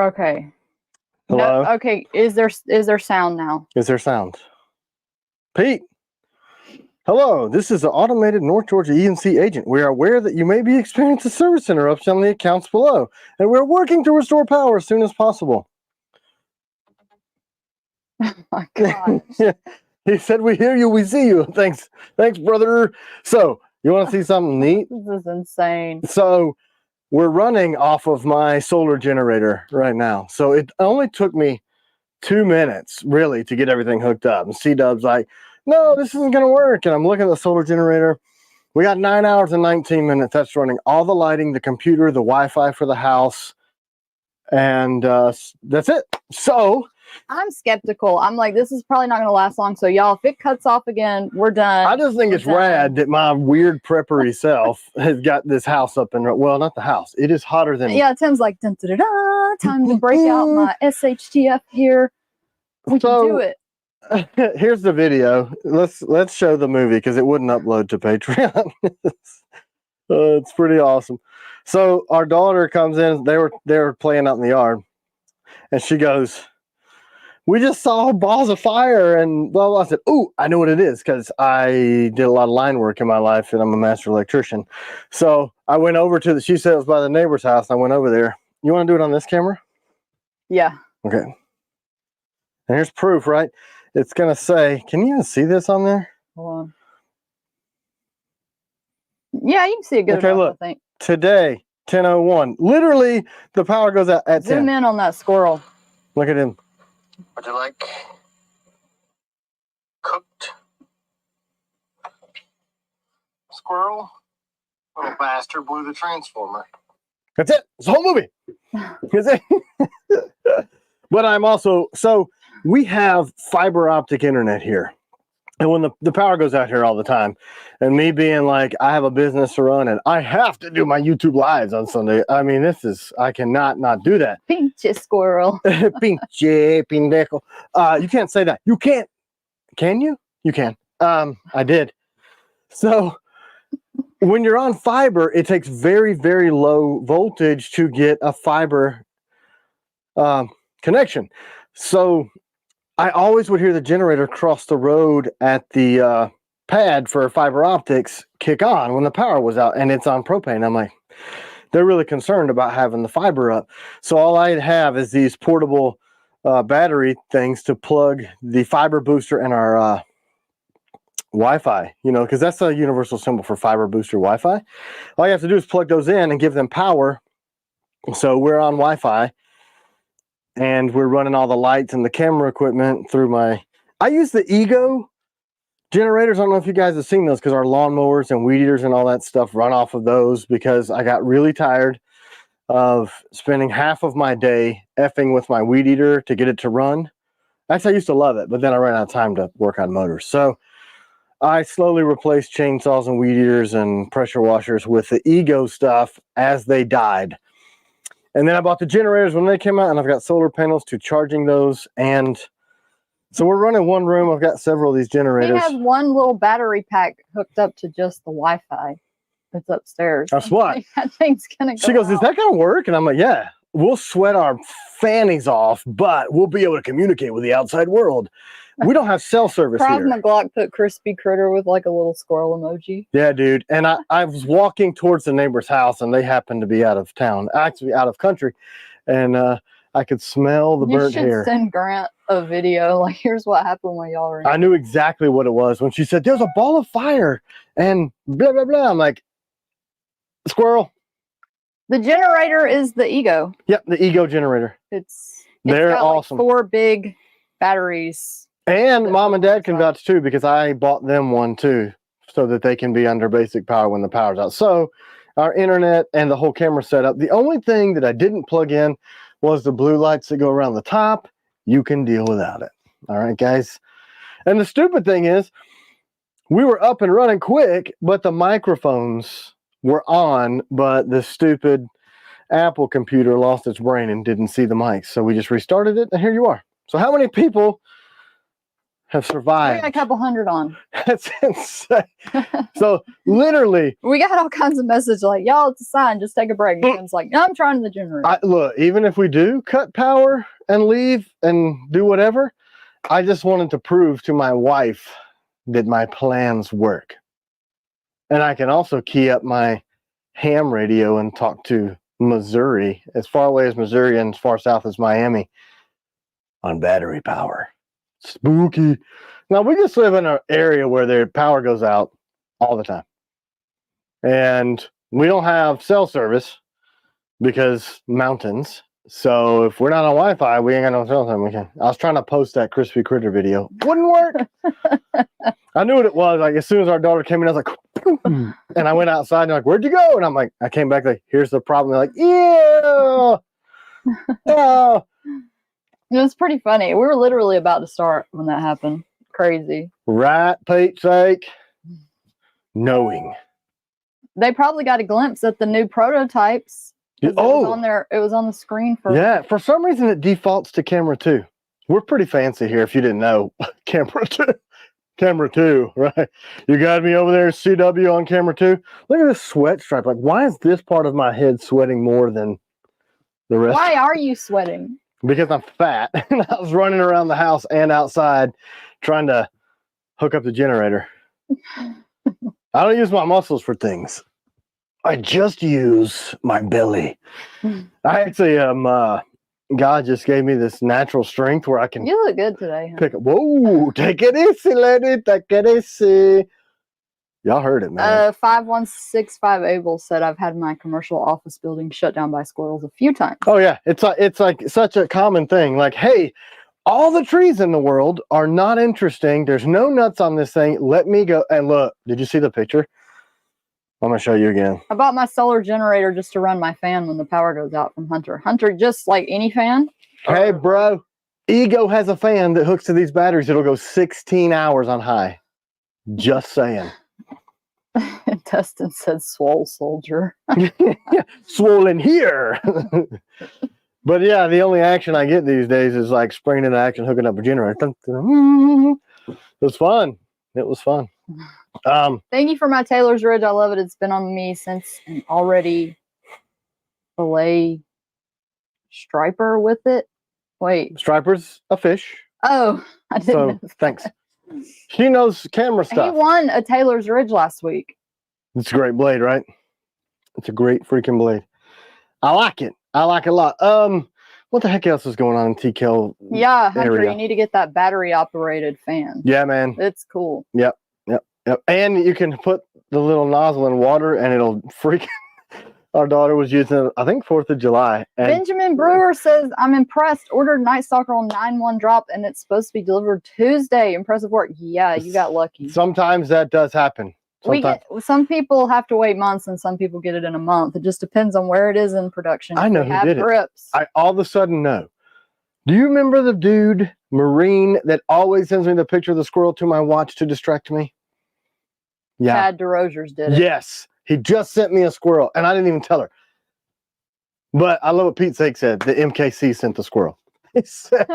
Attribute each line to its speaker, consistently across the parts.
Speaker 1: Okay.
Speaker 2: Hello?
Speaker 1: No, okay. Is there sound now?
Speaker 2: Is there sound? Pete. Hello, this is the automated North Georgia EMC agent. We are aware that you may be experiencing a service interruption on the accounts below, and we're working to restore power as soon as possible.
Speaker 1: Oh my God.
Speaker 2: Yeah. He said, we hear you, we see you. Thanks, brother. So, you want to see something neat?
Speaker 1: This is insane.
Speaker 2: So, we're running off of my solar generator right now. So, it only took me 2 minutes, really, to get everything hooked up. And C-Dub's like, no, this isn't going to work. And I'm looking at the solar generator. We got 9 hours and 19 minutes. That's running all the lighting, the computer, the Wi-Fi for the house. And that's it. So
Speaker 1: I'm skeptical. I'm like, this is probably not going to last long. So y'all, if it cuts off again, we're done.
Speaker 2: I just think it's rad that my weird preppery self has got this house up and, well, not the house. It is hotter than.
Speaker 1: Yeah, Tim's like, dun, dun, dun, dun, time to break out my SHTF here. We can do it.
Speaker 2: Here's the video. Let's show the movie because it wouldn't upload to Patreon. It's pretty awesome. So our daughter comes in. They were playing out in the yard, and she goes, "We just saw balls of fire," and blah blah. I said, "Ooh, I know what it is," because I did a lot of line work in my life, and I'm a master electrician. So I went over to she said it was by the neighbor's house. And I went over there. You want to do it on this camera?
Speaker 1: Yeah.
Speaker 2: Okay. And here's proof, right? It's going to say, can you even see this on there?
Speaker 1: Hold on. Yeah, you can see it good enough,
Speaker 2: look,
Speaker 1: I think.
Speaker 2: Today, 10:01. Literally, the power goes out at 10.
Speaker 1: Zoom in on that squirrel.
Speaker 2: Look at him.
Speaker 3: Would you like cooked squirrel? Little bastard blew the transformer.
Speaker 2: That's it. It's the whole movie. That's it. But I'm also, so we have fiber optic internet here. And when the power goes out here all the time, and me being like, I have a business to run and I have to do my YouTube lives on Sunday. I mean, I cannot not do that.
Speaker 1: Pinche squirrel.
Speaker 2: Pinche pendejo. You can't say that. You can't. Can you? You can. I did. So when you're on fiber, it takes very, very low voltage to get a fiber connection. So I always would hear the generator across the road at the pad for fiber optics kick on when the power was out, and it's on propane. I'm like, they're really concerned about having the fiber up. So all I have is these portable battery things to plug the fiber booster and our Wi-Fi, you know, because that's a universal symbol for fiber booster Wi-Fi. All you have to do is plug those in and give them power. So we're on Wi-Fi. And we're running all the lights and the camera equipment through I use the Ego generators. I don't know if you guys have seen those because our lawnmowers and weed eaters and all that stuff run off of those because I got really tired of spending half of my day effing with my weed eater to get it to run. Actually, I used to love it, but then I ran out of time to work on motors. So I slowly replaced chainsaws and weed eaters and pressure washers with the Ego stuff as they died. And then I bought the generators when they came out, and I've got solar panels to charging those. And so we're running one room. I've got several of these generators.
Speaker 1: He has one little battery pack hooked up to just the Wi-Fi that's upstairs.
Speaker 2: That's what?
Speaker 1: Like, that thing's going to go
Speaker 2: She goes,
Speaker 1: out.
Speaker 2: is that going to work? And I'm like, yeah, we'll sweat our fannies off, but we'll be able to communicate with the outside world. We don't have cell service here.
Speaker 1: McGlock put crispy critter with like a little squirrel emoji.
Speaker 2: Yeah, dude. And I was walking towards the neighbor's house, and they happened to be out of town, actually out of country. And I could smell the burnt hair.
Speaker 1: You should send Grant a video. Like, here's what happened when y'all were in.
Speaker 2: I knew exactly what it was when she said, there's a ball of fire and blah, blah, blah. I'm like, squirrel.
Speaker 1: The generator is the Ego.
Speaker 2: Yep, the Ego generator.
Speaker 1: They're
Speaker 2: got awesome.
Speaker 1: Like 4 big batteries.
Speaker 2: And mom and dad can vouch too, because I bought them one too, so that they can be under basic power when the power's out. So our internet and the whole camera setup. The only thing that I didn't plug in was the blue lights that go around the top. You can deal without it. All right, guys. And the stupid thing is, we were up and running quick, but the microphones were on, but the stupid Apple computer lost its brain and didn't see the mics. So we just restarted it, and here you are. So how many people have
Speaker 1: We
Speaker 2: survived.
Speaker 1: got a couple hundred on.
Speaker 2: That's insane. So literally,
Speaker 1: We got all kinds of messages like, y'all, it's a sign, just take a break. And Tim's like, no, I'm trying the generator.
Speaker 2: look, even if we do cut power and leave and do whatever, I just wanted to prove to my wife that my plans work. And I can also key up my ham radio and talk to Missouri, as far away as Missouri and as far south as Miami, on battery power. Spooky. Now, we just live in an area where their power goes out all the time. And we don't have cell service because mountains. So if we're not on Wi-Fi, we ain't got no cell service. I was trying to post that crispy critter video. Wouldn't work. I knew what it was. Like, as soon as our daughter came in, I was like, and I went outside and like, where'd you go? And I'm like, I came back like, here's the problem. They're like, ew. Oh.
Speaker 1: It was pretty funny. We were literally about to start when that happened. Crazy.
Speaker 2: Right, Pete's sake. Knowing.
Speaker 1: They probably got a glimpse at the new prototypes. 'Cause it was on there. It was on the screen for.
Speaker 2: Yeah, for some reason it defaults to camera 2. We're pretty fancy here. If you didn't know, camera 2, right? You got me over there, CW on camera 2. Look at this sweat stripe. Like, why is this part of my head sweating more than the rest?
Speaker 1: Why are you sweating?
Speaker 2: Because I'm fat, and I was running around the house and outside trying to hook up the generator. I don't use my muscles for things. I just use my belly. I actually God just gave me this natural strength where I can
Speaker 1: You look good today.
Speaker 2: pick up. Whoa, take it easy, lady. Take it easy. Y'all heard it, man.
Speaker 1: 5165 Abel said I've had my commercial office building shut down by squirrels a few times.
Speaker 2: Oh yeah, it's like such a common thing. Like, hey, all the trees in the world are not interesting. There's no nuts on this thing. Let me go. And look, did you see the picture? I'm gonna show you again.
Speaker 1: I bought my solar generator just to run my fan when the power goes out from Hunter. Hunter, just like any fan.
Speaker 2: Hey, bro, Ego has a fan that hooks to these batteries. It'll go 16 hours on high. Just saying.
Speaker 1: Dustin said swole soldier.
Speaker 2: Swollen here. But yeah, the only action I get these days is like springing into action, hooking up a generator. It was fun. It was fun.
Speaker 1: Thank you for my Taylor's Ridge. I love it. It's been on me since an already fillet striper with it. Wait.
Speaker 2: Striper's a fish.
Speaker 1: Oh, I didn't
Speaker 2: So
Speaker 1: know.
Speaker 2: thanks. She knows camera
Speaker 1: He
Speaker 2: stuff.
Speaker 1: won a Taylor's Ridge last week.
Speaker 2: It's a great blade, right? It's a great freaking blade. I like it. I like it a lot. What the heck else is going on in TKL?
Speaker 1: Yeah, Hunter,
Speaker 2: area?
Speaker 1: you need to get that battery operated fan.
Speaker 2: Yeah, man.
Speaker 1: It's cool.
Speaker 2: Yep. And you can put the little nozzle in water and it'll freak. Our daughter was using it, I think 4th of July. And
Speaker 1: Benjamin Brewer says, I'm impressed. Ordered Night Stalker on 9/1 drop and it's supposed to be delivered Tuesday. Impressive work. Yeah, you got lucky.
Speaker 2: sometimes that does happen.
Speaker 1: Some people have to wait months and some people get it in a month. It just depends on where it is in production.
Speaker 2: I know
Speaker 1: They
Speaker 2: who
Speaker 1: have
Speaker 2: did it.
Speaker 1: grips.
Speaker 2: I all of a sudden know. Do you remember the dude, Marine, that always sends me the picture of the squirrel to my watch to distract me? Yeah.
Speaker 1: Chad DeRozier's did it.
Speaker 2: Yes. He just sent me a squirrel, and I didn't even tell her. But I love what Pete Sake said. The MKC sent the squirrel. He said,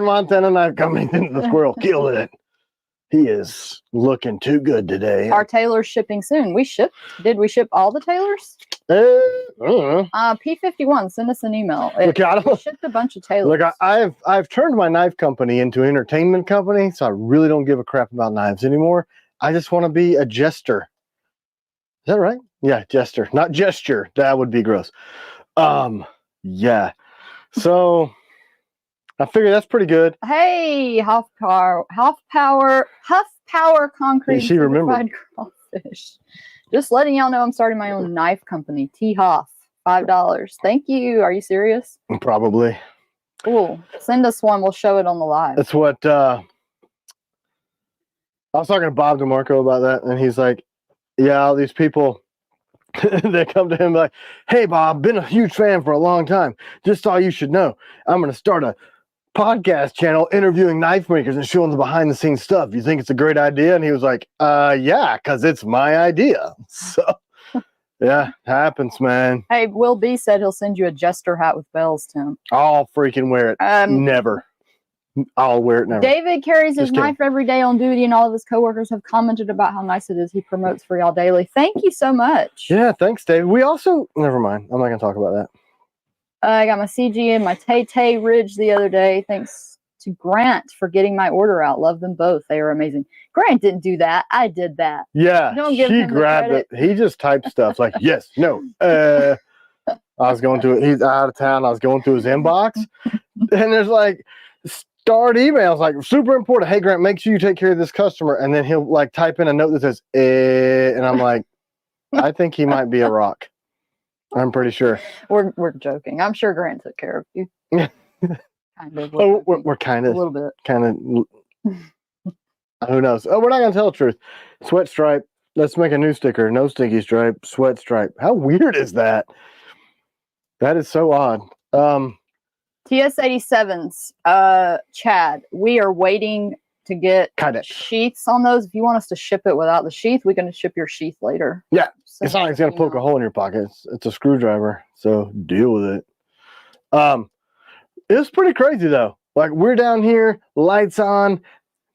Speaker 2: Montana Knife Company sent the squirrel. Killed it. He is looking too good today.
Speaker 1: Our Taylor's shipping soon. Did we ship all the Taylors?
Speaker 2: I don't know.
Speaker 1: P51, send us an email.
Speaker 2: Look, I
Speaker 1: We
Speaker 2: don't,
Speaker 1: shipped a bunch of Taylors.
Speaker 2: look, I've turned my knife company into an entertainment company, so I really don't give a crap about knives anymore. I just want to be a jester. Is that right? Yeah, jester, not gesture. That would be gross. Yeah. So I figure that's pretty good.
Speaker 1: Hey, Huff Power Concrete.
Speaker 2: She remembered.
Speaker 1: Certified Crawfish. Just letting y'all know I'm starting my own knife company. T Hoff, $5. Thank you. Are you serious?
Speaker 2: Probably.
Speaker 1: Cool. Send us one. We'll show it on the live.
Speaker 2: That's what I was talking to Bob DeMarco about that, and he's like, yeah, all these people they come to him like, hey Bob, been a huge fan for a long time. Just all you should know. I'm gonna start a podcast channel interviewing knife makers and showing the behind the scenes stuff. You think it's a great idea? And he was like, yeah, because it's my idea. So yeah, happens, man.
Speaker 1: Hey, Will B said he'll send you a jester hat with bells, Tim.
Speaker 2: I'll freaking wear it. Never. I'll wear it never.
Speaker 1: David carries his
Speaker 2: Just kidding.
Speaker 1: knife every day on duty, and all of his coworkers have commented about how nice it is. He promotes for y'all daily. Thank you so much.
Speaker 2: Yeah, thanks, David. We also, never mind. I'm not going to talk about that.
Speaker 1: I got my CG and my Tay Ridge the other day. Thanks to Grant for getting my order out. Love them both. They are amazing. Grant didn't do that. I did that.
Speaker 2: Yeah,
Speaker 1: Don't give
Speaker 2: he
Speaker 1: him the
Speaker 2: grabbed it.
Speaker 1: credit.
Speaker 2: He just typed stuff like, yes, no. I was going through it. He's out of town. I was going through his inbox. And there's like starred emails, like super important. Hey, Grant, make sure you take care of this customer. And then he'll like type in a note that says, and I'm like, I think he might be a rock. I'm pretty sure.
Speaker 1: We're joking. I'm sure Grant took care of you. Kind of.
Speaker 2: Oh, we're kind
Speaker 1: A
Speaker 2: of,
Speaker 1: little bit.
Speaker 2: Who knows? Oh, we're not going to tell the truth. Sweat stripe. Let's make a new sticker. No sticky stripe. Sweat stripe. How weird is that? That is so odd.
Speaker 1: TS-87s, Chad, we are waiting to get
Speaker 2: Kydex.
Speaker 1: sheaths on those. If you want us to ship it without the sheath, we can ship your sheath later.
Speaker 2: Yeah.
Speaker 1: So,
Speaker 2: It's not like it's going to poke a hole in your pocket. It's a screwdriver. So deal with it. It's pretty crazy though. Like we're down here, lights on,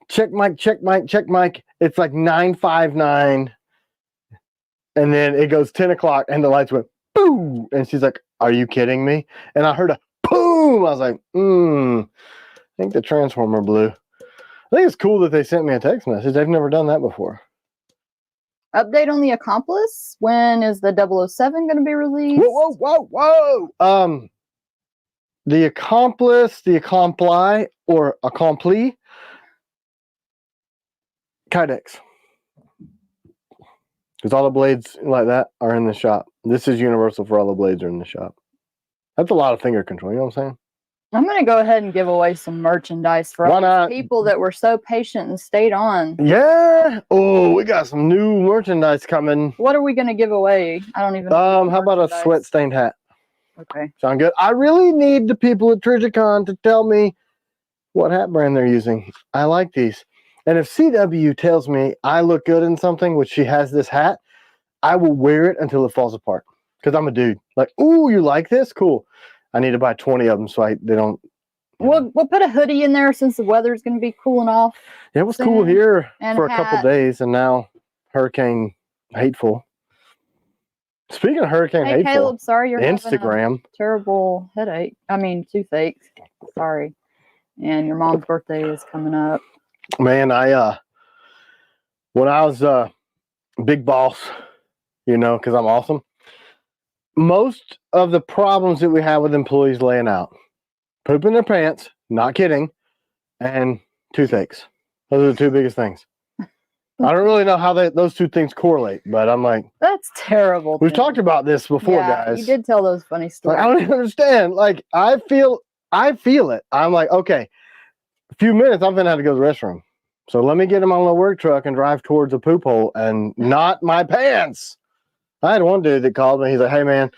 Speaker 2: check mic, check mic, check mic. It's like 9:59. And then it goes 10 o'clock and the lights went boom. And she's like, are you kidding me? And I heard a boom. I was like, I think the transformer blew. I think it's cool that they sent me a text message. They've never done that before.
Speaker 1: Update on the Accomplice. When is the 007 going to be released?
Speaker 2: Whoa. The Accomplice, the Accompli, or Accompli, Kydex. Because all the blades like that are in the shop. This is universal for all the blades are in the shop. That's a lot of finger control, you know what I'm saying?
Speaker 1: I'm going to go ahead and give away some merchandise for all the people that were so patient and stayed on.
Speaker 2: Yeah. Oh, we got some new merchandise coming.
Speaker 1: What are we going to give away? I don't even know.
Speaker 2: How about a sweat stained hat?
Speaker 1: Okay.
Speaker 2: Sound good? I really need the people at Trijicon to tell me what hat brand they're using. I like these. And if CW tells me I look good in something, which she has this hat, I will wear it until it falls apart. Because I'm a dude. Like, ooh, you like this? Cool. I need to buy 20 of them so they don't.
Speaker 1: We'll put a hoodie in there since the weather's going to be cooling off.
Speaker 2: Yeah, it was cool here for a
Speaker 1: hat.
Speaker 2: couple days, and now Hurricane Hateful. Speaking of Hurricane Hateful,
Speaker 1: Caleb, sorry you're
Speaker 2: Instagram.
Speaker 1: having a terrible headache. I mean, toothache. Sorry. And your mom's birthday is coming up.
Speaker 2: Man, when I was big boss, you know, because I'm awesome. Most of the problems that we have with employees laying out, pooping their pants, not kidding, and toothaches. Those are the two biggest things. I don't really know how those two things correlate, but I'm like,
Speaker 1: that's terrible.
Speaker 2: We've talked about this before, guys.
Speaker 1: You did tell those funny stories.
Speaker 2: Like, I don't even understand. Like, I feel it. I'm like, okay, a few minutes, I'm gonna have to go to the restroom. So let me get him on the work truck and drive towards a poop hole and not my pants. I had one dude that called me. He's like, hey, man,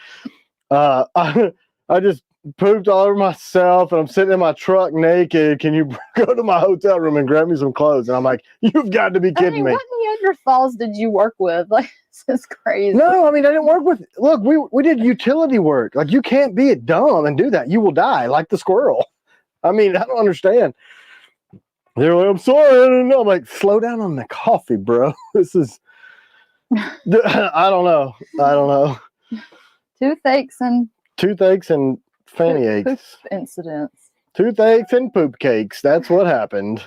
Speaker 2: I just pooped all over myself and I'm sitting in my truck naked. Can you go to my hotel room and grab me some clothes? And I'm like, you've got to be kidding me.
Speaker 1: What Neanderthals did you work with? Like, this is crazy.
Speaker 2: No, I mean, I didn't work with, look, we did utility work. Like, you can't be dumb and do that. You will die like the squirrel. I mean, I don't understand. They're like, I'm sorry, I don't know. I'm like, slow down on the coffee, bro. This is, I don't know.
Speaker 1: Toothaches and
Speaker 2: fanny aches.
Speaker 1: Poop incidents.
Speaker 2: Toothaches and poop cakes. That's what happened.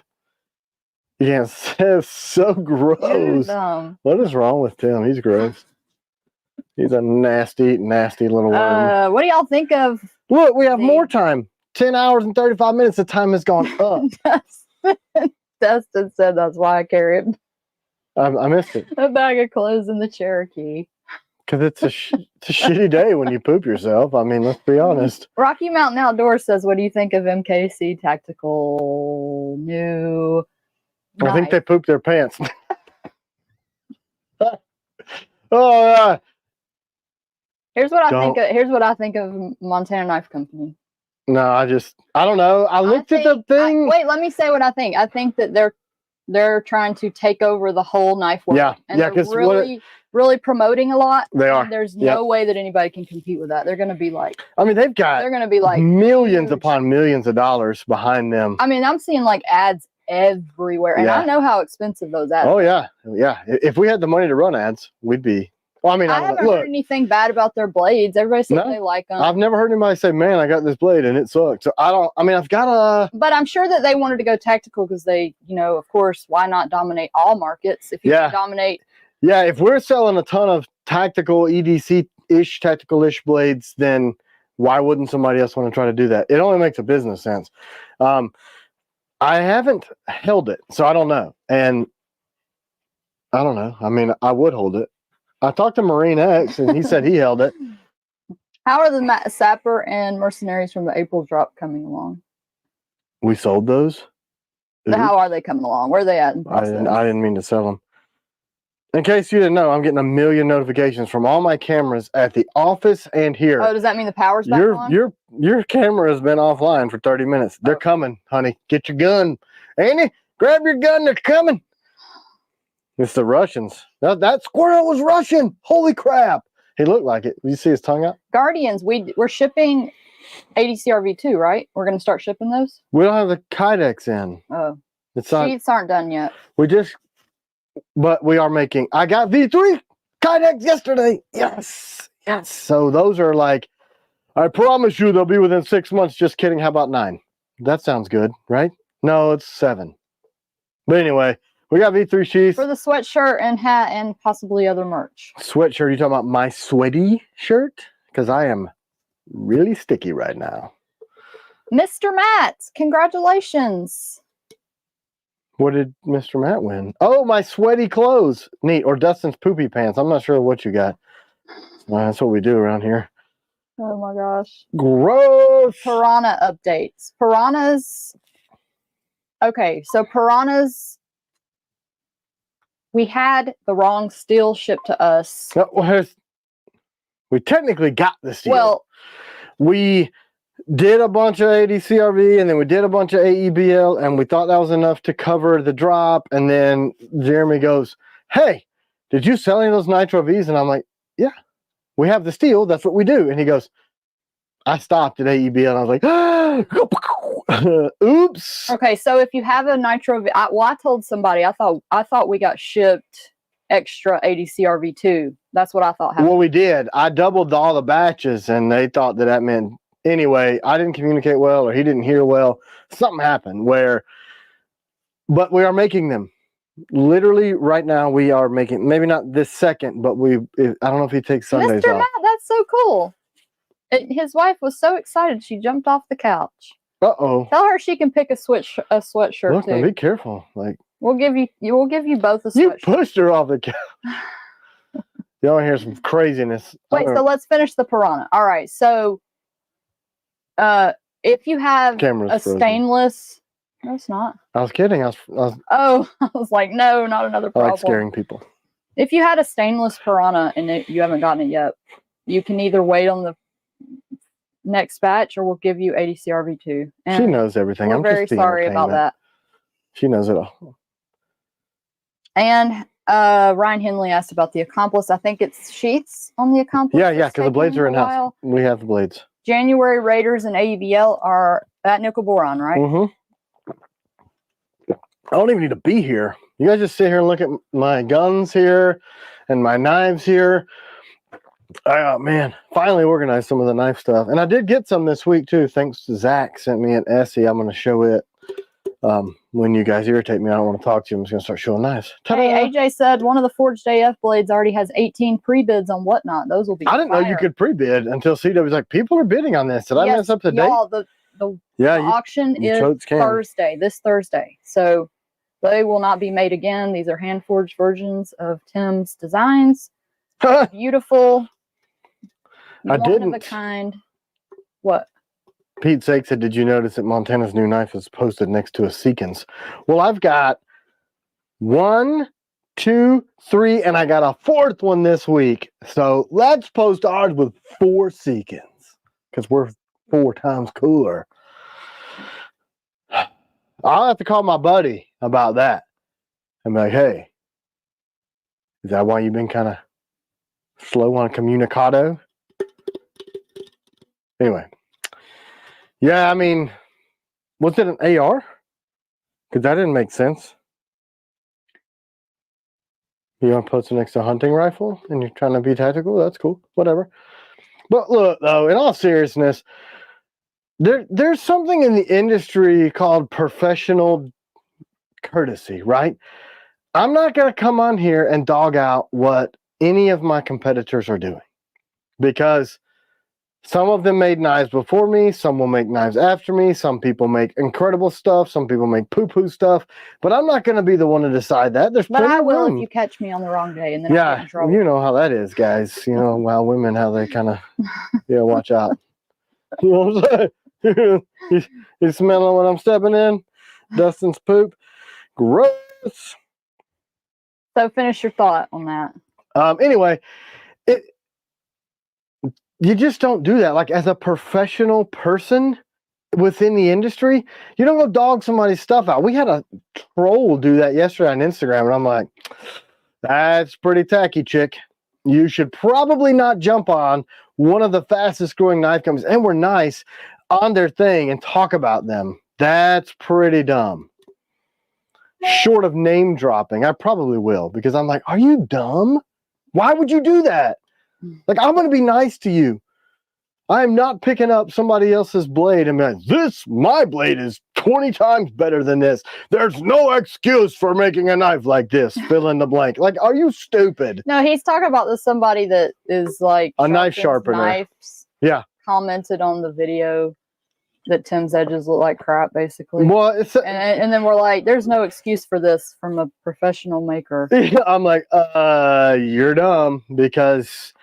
Speaker 2: Yes, it's so gross. What is wrong with Tim? He's gross. He's a nasty, nasty little worm.
Speaker 1: What do y'all think of?
Speaker 2: Look, we have more time. 10 hours and 35 minutes. The time has gone up.
Speaker 1: Dustin said that's why I carried
Speaker 2: I missed it.
Speaker 1: a bag of clothes in the Cherokee.
Speaker 2: Because it's a shitty day when you poop yourself. I mean, let's be honest.
Speaker 1: Rocky Mountain Outdoors says, what do you think of MKC Tactical new
Speaker 2: I think
Speaker 1: knife?
Speaker 2: they pooped their pants. Oh,
Speaker 1: Here's what I think of Montana Knife Company.
Speaker 2: No, I don't know. I looked at the thing.
Speaker 1: Wait, let me say what I think. I think that they're trying to take over the whole knife world.
Speaker 2: Yeah,
Speaker 1: and
Speaker 2: yeah, because
Speaker 1: really really promoting a lot.
Speaker 2: They are.
Speaker 1: And there's no way that anybody can compete with that. They're going to be like,
Speaker 2: I mean, they're going to be like millions
Speaker 1: huge.
Speaker 2: upon millions of dollars behind them.
Speaker 1: I mean, I'm seeing like ads everywhere, and I know how expensive those ads
Speaker 2: are.
Speaker 1: are.
Speaker 2: Yeah. If we had the money to run ads, we'd be. Well, I mean,
Speaker 1: I haven't heard anything bad about their blades. Everybody says they like them.
Speaker 2: I've never heard anybody say, "Man, I got this blade and it sucks." So I've got a.
Speaker 1: But I'm sure that they wanted to go tactical because they, of course, why not dominate all markets if you can dominate?
Speaker 2: Yeah, if we're selling a ton of tactical EDC-ish, tactical-ish blades, then why wouldn't somebody else want to try to do that? It only makes a business sense. I haven't held it, so I don't know. And I don't know. I mean, I would hold it. I talked to Marine X, and he said he held it.
Speaker 1: How are the Sapper and Mercenaries from the April drop coming along?
Speaker 2: We sold those.
Speaker 1: How are they coming along? Where are they at in process?
Speaker 2: I didn't mean to sell them. In case you didn't know, I'm getting a million notifications from all my cameras at the office and here.
Speaker 1: Oh, does that mean the power's back on?
Speaker 2: Your camera has been offline for 30 minutes. They're coming, honey. Get your gun. Annie, grab your gun. They're coming. It's the Russians. That squirrel was Russian. Holy crap. He looked like it. You see his tongue out?
Speaker 1: Guardians, we're shipping ADCRV2, right? We're going to start shipping those?
Speaker 2: We don't have the Kydex in.
Speaker 1: Oh.
Speaker 2: It's not,
Speaker 1: sheets aren't done yet.
Speaker 2: But we are making. I got V3 Kydex yesterday. Yes. So those are like, I promise you they'll be within 6 months. Just kidding. How about 9? That sounds good, right? No, it's 7. But anyway, we got V3 sheaths.
Speaker 1: For the sweatshirt and hat and possibly other merch.
Speaker 2: Sweatshirt, you talking about my sweaty shirt? Because I am really sticky right now.
Speaker 1: Mr. Matt, congratulations.
Speaker 2: What did Mr. Matt win? Oh, my sweaty clothes. Neat. Or Dustin's poopy pants. I'm not sure what you got. That's what we do around here.
Speaker 1: Oh my gosh.
Speaker 2: Gross.
Speaker 1: Piranha updates. Piranhas. Okay, so piranhas. We had the wrong steel shipped to us.
Speaker 2: We technically got the steel.
Speaker 1: Well,
Speaker 2: we did a bunch of ADCRV and then we did a bunch of AEBL and we thought that was enough to cover the drop. And then Jeremy goes, "Hey, did you sell any of those Nitro Vs?" And I'm like, "Yeah, we have the steel. That's what we do." And he goes, I stopped at AEBL and I was like, oops.
Speaker 1: Okay, so if you have a Nitro V, I told somebody, I thought we got shipped extra ADCRV2. That's what I thought happened.
Speaker 2: Well, we did. I doubled all the batches and they thought that meant, anyway, I didn't communicate well or he didn't hear well. Something happened but we are making them. Literally right now we are making, maybe not this second, but I don't know if he takes Sundays
Speaker 1: Mr.
Speaker 2: off.
Speaker 1: Matt, that's so cool. His wife was so excited she jumped off the couch.
Speaker 2: Uh-oh.
Speaker 1: Tell her she can pick a sweatshirt
Speaker 2: Look,
Speaker 1: too.
Speaker 2: man, be careful. Like
Speaker 1: we'll give you both a sweatshirt.
Speaker 2: You pushed her off the couch. You want to hear some craziness.
Speaker 1: Wait, so let's finish the piranha. All right, so if you have a stainless, no, it's not.
Speaker 2: I was kidding. I
Speaker 1: was like, no, not another problem.
Speaker 2: I like scaring people.
Speaker 1: If you had a stainless piranha and you haven't gotten it yet, you can either wait on the next batch or we'll give you ADCRV2. And
Speaker 2: she knows everything.
Speaker 1: I'm very sorry about that.
Speaker 2: She knows it all.
Speaker 1: And Ryan Henley asked about the Accomplice. I think it's sheaths on the Accomplice.
Speaker 2: Yeah, because the blades are in-house. We have the blades.
Speaker 1: January Raiders and AEBL are at Nickel Boron, right?
Speaker 2: Mm-hmm. I don't even need to be here. You guys just sit here and look at my guns here and my knives here. Oh, man. Finally organized some of the knife stuff. And I did get some this week, too. Thanks to Zach. Sent me an Essie. I'm going to show it. When you guys irritate me, I don't want to talk to you. I'm just going to start showing knives.
Speaker 1: Hey, AJ said one of the Forged AF blades already has 18 pre-bids on Whatnot. Those will be
Speaker 2: I didn't know you could pre-bid until CW was like, people are bidding on this. Did I mess up the date?
Speaker 1: The auction is Thursday, this Thursday. So they will not be made again. These are hand-forged versions of Tim's designs. Beautiful. One of a kind. What?
Speaker 2: Pete Sake said, did you notice that Montana's new knife is posted next to a Seekins? Well, I've got 1, 2, 3, and I got a 4th one this week. So let's post ours with 4 Seekins because we're 4 times cooler. I'll have to call my buddy about that and be like, hey, is that why you've been kind of Slow on communicado. Anyway. Yeah, I mean, was it an AR? Because that didn't make sense. You want to post it next to a hunting rifle and you're trying to be tactical? That's cool. Whatever. But look, though, in all seriousness, there's something in the industry called professional courtesy, right? I'm not going to come on here and dog out what any of my competitors are doing, because some of them made knives before me, some will make knives after me, some people make incredible stuff, some people make poo-poo stuff, but I'm not going to be the one to decide that. But
Speaker 1: I will if you catch me on the wrong day, and then I'll get in trouble.
Speaker 2: You know how that is, guys. You know, wild women, how they kind of, watch out. You know what I'm saying? You smelling when I'm stepping in? Dustin's poop. Gross.
Speaker 1: So finish your thought on that.
Speaker 2: Anyway, you just don't do that. Like, as a professional person within the industry, you don't go dog somebody's stuff out. We had a troll do that yesterday on Instagram, and I'm like, that's pretty tacky, chick. You should probably not jump on one of the fastest growing knife companies, and we're nice, on their thing and talk about them. That's pretty dumb. Short of name dropping, I probably will, because I'm like, are you dumb? Why would you do that? Like, I'm going to be nice to you. I'm not picking up somebody else's blade and being like, my blade is 20 times better than this. There's no excuse for making a knife like this. Fill in the blank. Like, are you stupid?
Speaker 1: No, he's talking about somebody that is like
Speaker 2: a knife sharpener.
Speaker 1: Knives.
Speaker 2: Yeah.
Speaker 1: Commented on the video that Tim's edges look like crap, basically.
Speaker 2: Well,
Speaker 1: and then we're like, there's no excuse for this from a professional maker.
Speaker 2: I'm like, you're dumb, because.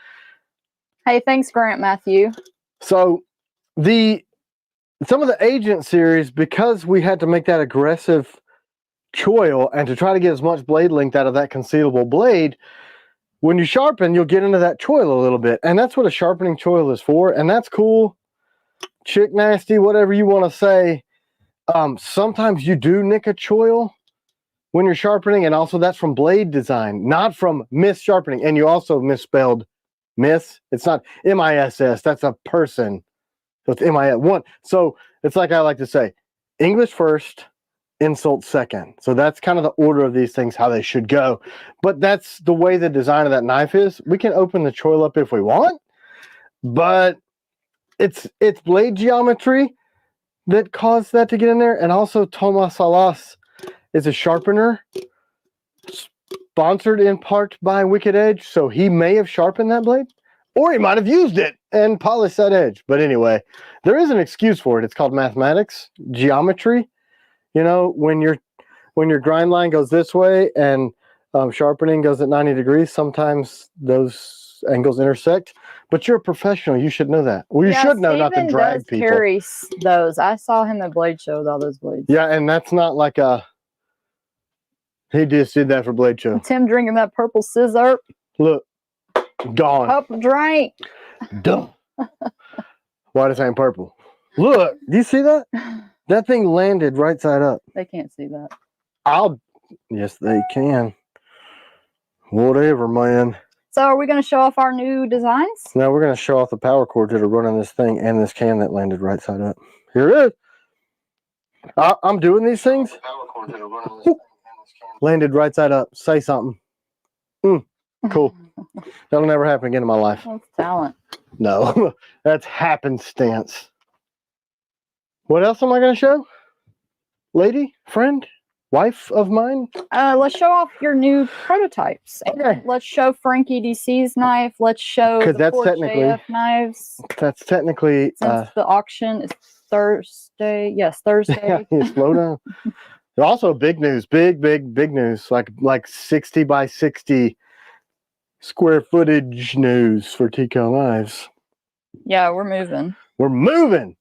Speaker 1: Hey, thanks, Grant Matthew.
Speaker 2: So some of the Agent series, because we had to make that aggressive choil and to try to get as much blade length out of that concealable blade, when you sharpen, you'll get into that choil a little bit. And that's what a sharpening choil is for. And that's cool. Chick nasty, whatever you want to say. Sometimes you do nick a choil when you're sharpening. And also that's from blade design, not from mis-sharpening. And you also misspelled miss. It's not M-I-S-S. That's a person. So it's M-I-S-1. So it's like I like to say, English first, insult second. So that's kind of the order of these things, how they should go. But that's the way the design of that knife is. We can open the choil up if we want, but it's blade geometry that caused that to get in there. And also Thomas Salas is a sharpener, sponsored in part by Wicked Edge, so he may have sharpened that blade, or he might have used it and polished that edge. But anyway, there is an excuse for it. It's called mathematics, geometry. You know, when your grind line goes this way and sharpening goes at 90 degrees, sometimes those angles intersect. But you're a professional. You should know that. Well, you should know not to drag people.
Speaker 1: Carries those. I saw him at Blade Show with all those blades.
Speaker 2: Yeah, and that's not like a... He just did that for Blade Show.
Speaker 1: Tim drinking that purple scissor.
Speaker 2: Look, gone.
Speaker 1: Purple drink.
Speaker 2: Dumb. Why does it say purple? Look, do you see that? That thing landed right side up.
Speaker 1: They can't see that.
Speaker 2: Yes, they can. Whatever, man.
Speaker 1: So are we going to show off our new designs?
Speaker 2: No, we're going to show off the power cords that are running this thing and this can that landed right side up. Here it is. I'm doing these things.
Speaker 3: Power cords that are running this thing.
Speaker 2: Landed right side up. Say something. Cool. That'll never happen again in my life.
Speaker 1: That's talent.
Speaker 2: No, that's happenstance. What else am I going to show? Lady, friend, wife of mine?
Speaker 1: Let's show off your new prototypes.
Speaker 2: Okay.
Speaker 1: Let's show Frankie DC's knife. Let's show the
Speaker 2: that's technically
Speaker 1: knives.
Speaker 2: That's technically
Speaker 1: since the auction is Thursday. Yes, Thursday.
Speaker 2: Yeah, slow down. Also, big news, big news, like 60 by 60 square footage news for Tico Knives.
Speaker 1: Yeah, we're moving.
Speaker 2: We're moving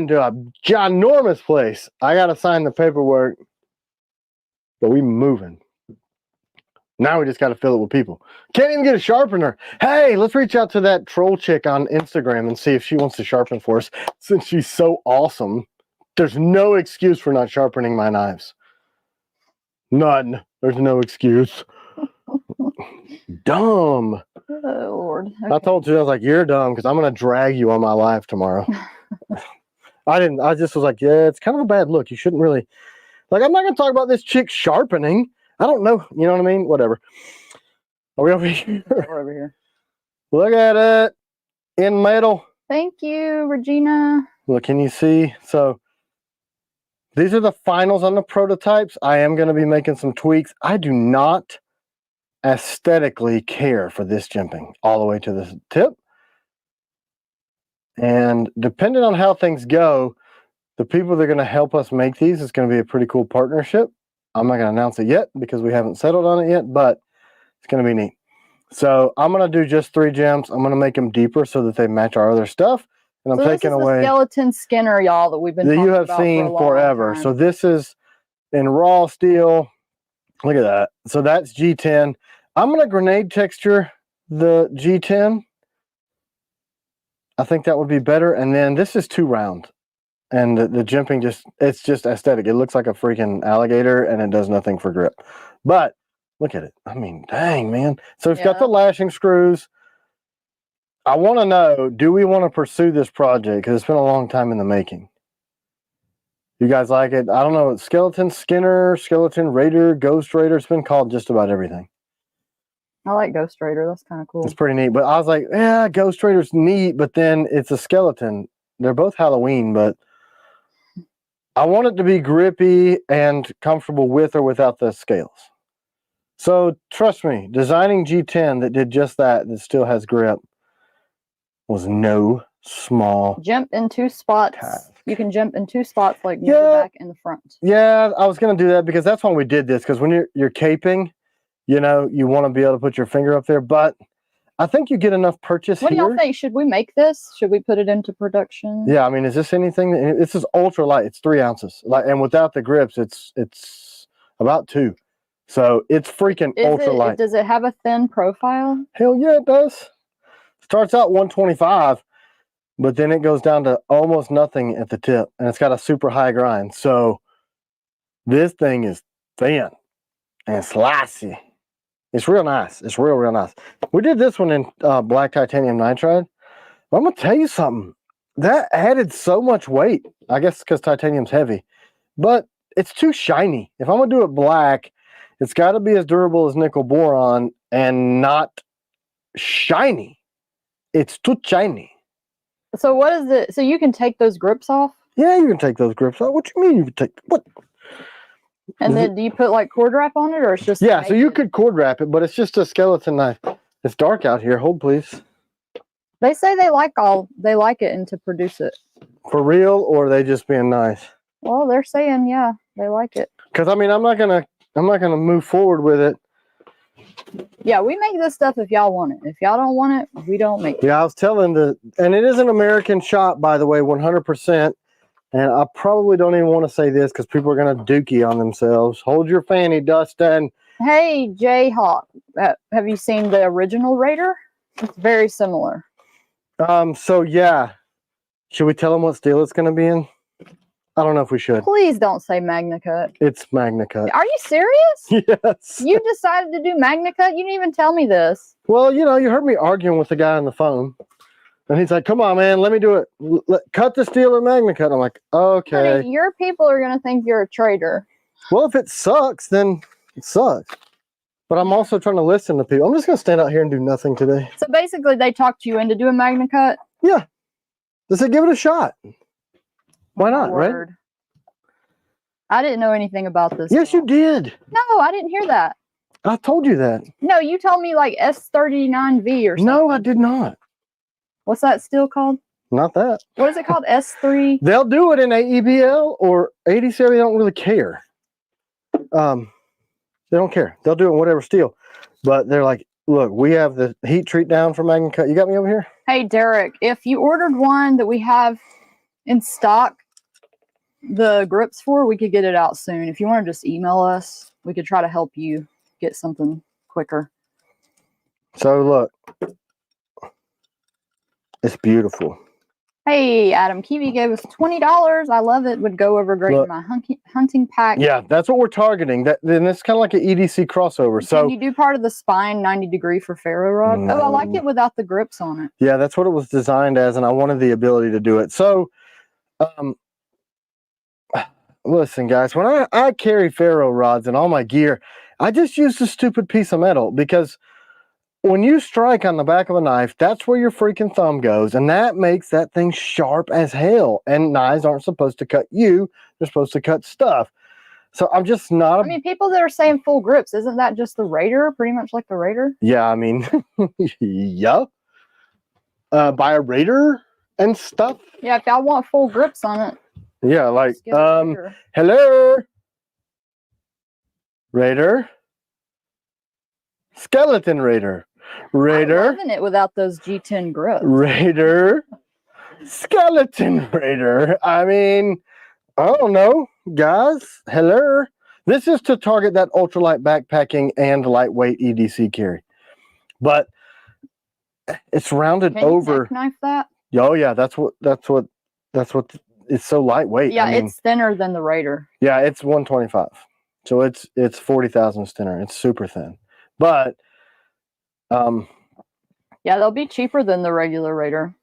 Speaker 2: to a ginormous place. I got to sign the paperwork, but we moving. Now we just got to fill it with people. Can't even get a sharpener. Hey, let's reach out to that troll chick on Instagram and see if she wants to sharpen for us, since she's so awesome. There's no excuse for not sharpening my knives. None. There's no excuse. Dumb.
Speaker 1: Oh, Lord. Okay.
Speaker 2: I told you, I was like, you're dumb because I'm going to drag you on my life tomorrow. I just was like, yeah, it's kind of a bad look. You shouldn't really, like, I'm not going to talk about this chick sharpening. I don't know. You know what I mean? Whatever. Are we over here?
Speaker 1: We're over here.
Speaker 2: Look at it. In metal.
Speaker 1: Thank you, Regina.
Speaker 2: Look, can you see? So these are the finals on the prototypes. I am going to be making some tweaks. I do not aesthetically care for this jimping all the way to the tip. And depending on how things go, the people that are going to help us make these is going to be a pretty cool partnership. I'm not going to announce it yet because we haven't settled on it yet, but it's going to be neat. So I'm going to do just 3 gems. I'm going to make them deeper so that they match our other stuff. And I'm taking away
Speaker 1: the skeleton skinner, y'all, that we've been talking about
Speaker 2: that you have seen
Speaker 1: for
Speaker 2: forever.
Speaker 1: time.
Speaker 2: So this is in raw steel. Look at that. So that's G10. I'm going to grenade texture the G10. I think that would be better. And then this is 2 round. And the jimping it's just aesthetic. It looks like a freaking alligator and it does nothing for grip. But look at it. I mean, dang, man. So it's got the lashing screws. I want to know, do we want to pursue this project? Because it's been a long time in the making. You guys like it? I don't know. Skeleton Skinner, Skeleton Raider, Ghost Raider. It's been called just about everything.
Speaker 1: I like Ghost Raider. That's kind of cool.
Speaker 2: It's pretty neat. But I was like, yeah, Ghost Raider's neat, but then it's a skeleton. They're both Halloween, but I want it to be grippy and comfortable with or without the scales. So trust me, designing G10 that did just that still has grip was no small
Speaker 1: jump in 2 spots.
Speaker 2: task.
Speaker 1: You can jump in 2 spots, like near the back and the front.
Speaker 2: Yeah, I was going to do that because that's when we did this. Because when you're caping, you know, you want to be able to put your finger up there. But I think you get enough purchase
Speaker 1: here. What do y'all think? Should we make this? Should we put it into production?
Speaker 2: Yeah, I mean, is this anything? This is ultra light. It's 3 ounces. And without the grips, it's about 2. So it's freaking ultra light.
Speaker 1: Does it have a thin profile?
Speaker 2: Hell yeah, it does. Starts out 125, but then it goes down to almost nothing at the tip, and it's got a super high grind. So this thing is thin and slicey. It's real nice. It's real nice. We did this one in black titanium nitride. I'm gonna tell you something. That added so much weight. I guess because titanium's heavy, but it's too shiny. If I'm gonna do it black, it's got to be as durable as nickel boron and not shiny. It's too shiny.
Speaker 1: So what is it? So you can take those grips off?
Speaker 2: Yeah, you can take those grips off. What do you mean you can take what?
Speaker 1: And then do you put like cord wrap on it, or it's just?
Speaker 2: Yeah, so you could cord wrap it, but it's just a skeleton knife. It's dark out here. Hold please.
Speaker 1: They say they like it and to produce it.
Speaker 2: For real, or are they just being nice?
Speaker 1: Well, they're saying yeah, they like it.
Speaker 2: Because I mean, I'm not gonna move forward with it.
Speaker 1: Yeah, we make this stuff if y'all want it. If y'all don't want it, we don't make it.
Speaker 2: Yeah, I was telling and it is an American shop, by the way, 100%. And I probably don't even want to say this because people are going to dookie on themselves. Hold your fanny, Dustin.
Speaker 1: Hey, Jayhawk, have you seen the original Raider? It's very similar.
Speaker 2: So yeah, should we tell them what steel it's going to be in? I don't know if we should.
Speaker 1: Please don't say Magna Cut.
Speaker 2: It's Magna Cut.
Speaker 1: Are you serious?
Speaker 2: Yes.
Speaker 1: You decided to do Magna Cut? You didn't even tell me this.
Speaker 2: Well, you know, you heard me arguing with the guy on the phone. And he's like, come on, man, let me do it. Cut the steel or Magna Cut. I'm like, okay.
Speaker 1: Honey, your people are going to think you're a traitor.
Speaker 2: Well, if it sucks, then it sucks. But I'm also trying to listen to people. I'm just going to stand out here and do nothing today.
Speaker 1: So basically, they talked you into doing Magna Cut?
Speaker 2: Yeah. They said, give it a shot. Why not, right?
Speaker 1: I didn't know anything about this.
Speaker 2: Yes, you did.
Speaker 1: No, I didn't hear that.
Speaker 2: I told you that.
Speaker 1: No, you told me like S39V or something.
Speaker 2: No, I did not.
Speaker 1: What's that steel called?
Speaker 2: Not that.
Speaker 1: What is it called? S3?
Speaker 2: They'll do it in AEBL or ADCL. They don't really care. They don't care. They'll do it in whatever steel. But they're like, look, we have the heat treat down for Magna Cut. You got me over here?
Speaker 1: Hey, Derek, if you ordered one that we have in stock, the grips for, we could get it out soon. If you want to just email us, we could try to help you get something quicker.
Speaker 2: So look, it's beautiful.
Speaker 1: Hey, Adam Kiwi gave us $20. I love it. Would go over great in my hunting pack.
Speaker 2: Yeah, that's what we're targeting. Then it's kind of like an EDC crossover. So
Speaker 1: can you do part of the spine 90-degree for ferro rod?
Speaker 2: No.
Speaker 1: Oh, I like it without the grips on it.
Speaker 2: Yeah, that's what it was designed as, and I wanted the ability to do it. So, listen, guys, when I carry ferro rods and all my gear, I just use the stupid piece of metal because when you strike on the back of a knife, that's where your freaking thumb goes, and that makes that thing sharp as hell. And knives aren't supposed to cut you; they're supposed to cut stuff. So I'm just not.
Speaker 1: I mean, people that are saying full grips, isn't that just the Raider? Pretty much like the Raider.
Speaker 2: Yeah, I mean, yeah. Buy a Raider and stuff.
Speaker 1: Yeah, if y'all want full grips on it.
Speaker 2: Yeah, like hello, Raider, Skeleton Raider.
Speaker 1: I'm loving it without those G10 grips.
Speaker 2: Raider, Skeleton Raider. I mean, I don't know, guys. Hello. This is to target that ultralight backpacking and lightweight EDC carry, but it's rounded over.
Speaker 1: Can you knife that?
Speaker 2: Oh yeah, that's what. It's so lightweight.
Speaker 1: Yeah, I mean, it's thinner than the Raider.
Speaker 2: Yeah, it's 125, so it's 40 thousandths thinner. It's super thin, but
Speaker 1: yeah, they'll be cheaper than the regular Raider,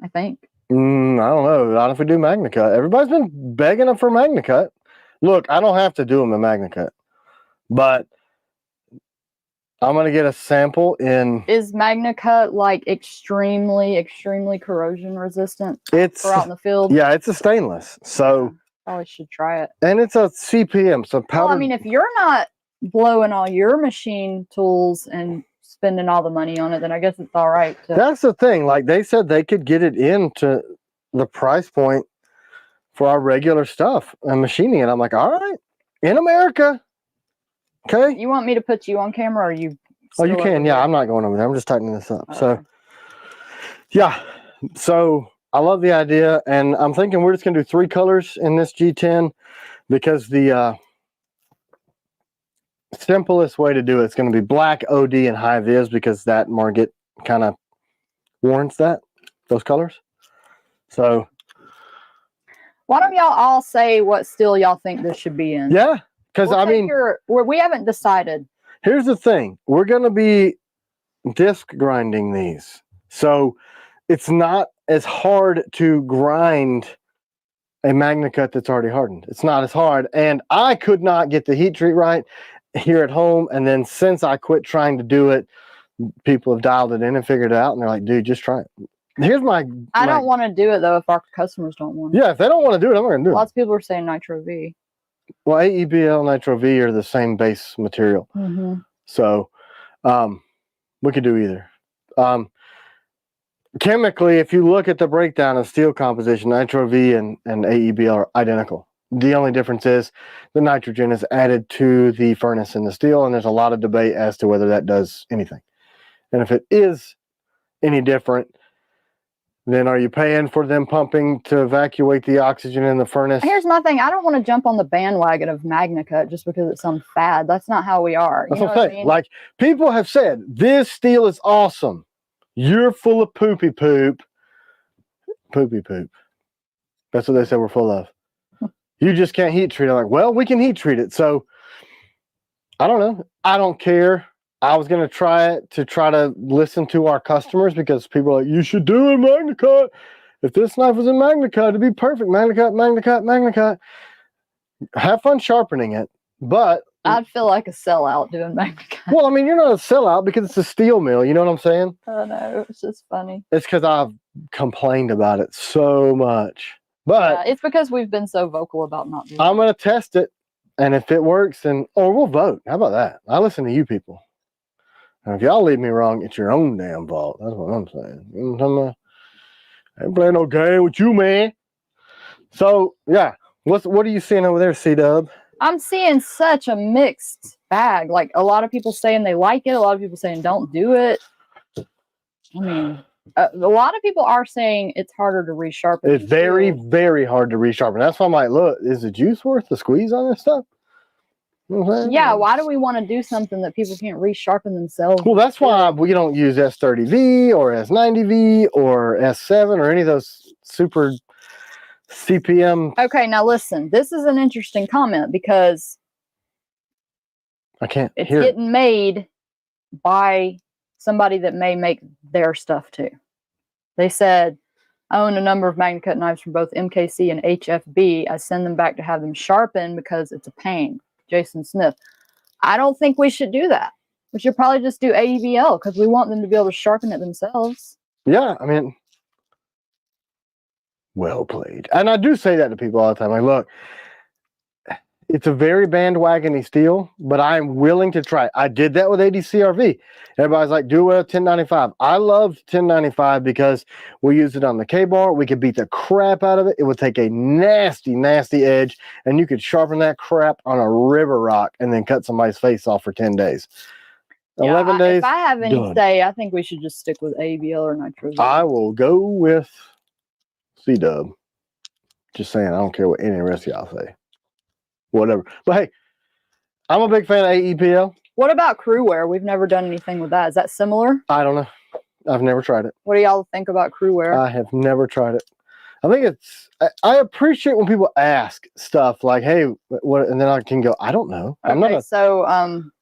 Speaker 1: I think.
Speaker 2: I don't know. Not if we do Magna Cut. Everybody's been begging them for Magna Cut. Look, I don't have to do them in Magna Cut, but I'm gonna get a sample in.
Speaker 1: Is Magna Cut like extremely corrosion resistant?
Speaker 2: It's
Speaker 1: for out in the field.
Speaker 2: Yeah, it's a stainless, so
Speaker 1: yeah, probably should try it.
Speaker 2: And it's a CPM, so powder.
Speaker 1: Well, I mean, if you're not blowing all your machine tools and spending all the money on it, then I guess it's all right.
Speaker 2: That's the thing. Like they said, they could get it into the price point for our regular stuff and machining it. I'm like, all right, in America. Okay.
Speaker 1: You want me to put you on camera, or you?
Speaker 2: Oh, you can. Yeah, I'm not going over there. I'm just tightening this up.
Speaker 1: Okay.
Speaker 2: So, yeah. So I love the idea, and I'm thinking we're just gonna do 3 colors in this G10 because the simplest way to do it's going to be black, OD, and high vis because that market kind of warrants those colors. So,
Speaker 1: why don't y'all all say what steel y'all think this should be in?
Speaker 2: Yeah. Because I mean,
Speaker 1: we haven't decided.
Speaker 2: Here's the thing: we're going to be disc grinding these, so it's not as hard to grind a Magna Cut that's already hardened. It's not as hard, and I could not get the heat treat right here at home. And then since I quit trying to do it, people have dialed it in and figured it out, and they're like, "Dude, just try it." Here's
Speaker 1: I don't want to do it though if our customers don't want it.
Speaker 2: Yeah, if they don't want to do it, I'm not going to do it.
Speaker 1: Lots of people are saying Nitro V.
Speaker 2: Well, AEBL, Nitro V are the same base material.
Speaker 1: Mm-hmm.
Speaker 2: So we could do either. Chemically, if you look at the breakdown of steel composition, Nitro V and AEBL are identical. The only difference is the nitrogen is added to the furnace in the steel, and there's a lot of debate as to whether that does anything. And if it is any different, then are you paying for them pumping to evacuate the oxygen in the furnace?
Speaker 1: Here's my thing. I don't want to jump on the bandwagon of Magna Cut just because it's some fad. That's not how we are.
Speaker 2: That's what I'm saying. Like, people have said, this steel is awesome. You're full of poopy poop. Poopy poop. That's what they said we're full of. You just can't heat treat it. I'm like, well, we can heat treat it. So, I don't know. I don't care. I was going to try it to try to listen to our customers because people are like, you should do a Magna Cut. If this knife was in Magna Cut, it'd be perfect. Magna Cut, Magna Cut, Magna Cut. Have fun sharpening it. But
Speaker 1: I'd feel like a sellout doing Magna Cut.
Speaker 2: Well, I mean, you're not a sellout because it's a steel mill. You know what I'm saying?
Speaker 1: Oh, no. It's just funny.
Speaker 2: It's because I've complained about it so much. But
Speaker 1: yeah, it's because we've been so vocal about not doing it.
Speaker 2: I'm going to test it. And if it works, then, or we'll vote. How about that? I listen to you people. And if y'all leave me wrong, it's your own damn fault. That's what I'm saying. You know what I'm I ain't playing no game with you, man. So, yeah. What are you seeing over there, C-Dub?
Speaker 1: I'm seeing such a mixed bag. Like, a lot of people saying they like it. A lot of people saying don't do it. I mean, a lot of people are saying it's harder to resharpen.
Speaker 2: It's very, very hard to resharpen. That's why I'm like, look, is the juice worth the squeeze on this stuff? You know what I'm saying?
Speaker 1: Yeah, why do we want to do something that people can't resharpen themselves?
Speaker 2: Well, that's why we don't use S30V or S90V or S7 or any of those super CPM.
Speaker 1: Okay, now listen. This is an interesting comment because
Speaker 2: I can't
Speaker 1: it's
Speaker 2: hear
Speaker 1: getting made by somebody that may make their stuff too. They said, I own a number of MagnaCut knives from both MKC and HFB. I send them back to have them sharpened because it's a pain. Jason Smith. I don't think we should do that. We should probably just do AEBL because we want them to be able to sharpen it themselves.
Speaker 2: Yeah, I mean, well played. And I do say that to people all the time. Like, look, it's a very bandwagony steel, but I'm willing to try. I did that with ADCRV. Everybody's like, do it with 1095. I loved 1095 because we used it on the K-bar. We could beat the crap out of it. It would take a nasty, nasty edge, and you could sharpen that crap on a river rock and then cut somebody's face off for 10 days.
Speaker 1: Yeah,
Speaker 2: 11 days.
Speaker 1: If I have any
Speaker 2: done.
Speaker 1: say, I think we should just stick with ABL or nitro.
Speaker 2: I will go with C-Dub. Just saying, I don't care what any of the rest of y'all say. Whatever. But hey, I'm a big fan of AEPL.
Speaker 1: What about crew wear? We've never done anything with that. Is that similar?
Speaker 2: I don't know. I've never tried it.
Speaker 1: What do y'all think about crew wear?
Speaker 2: I have never tried it. I think it's, I appreciate when people ask stuff like, hey, what, and then I can go, I don't know.
Speaker 1: Okay,
Speaker 2: I'm not
Speaker 1: so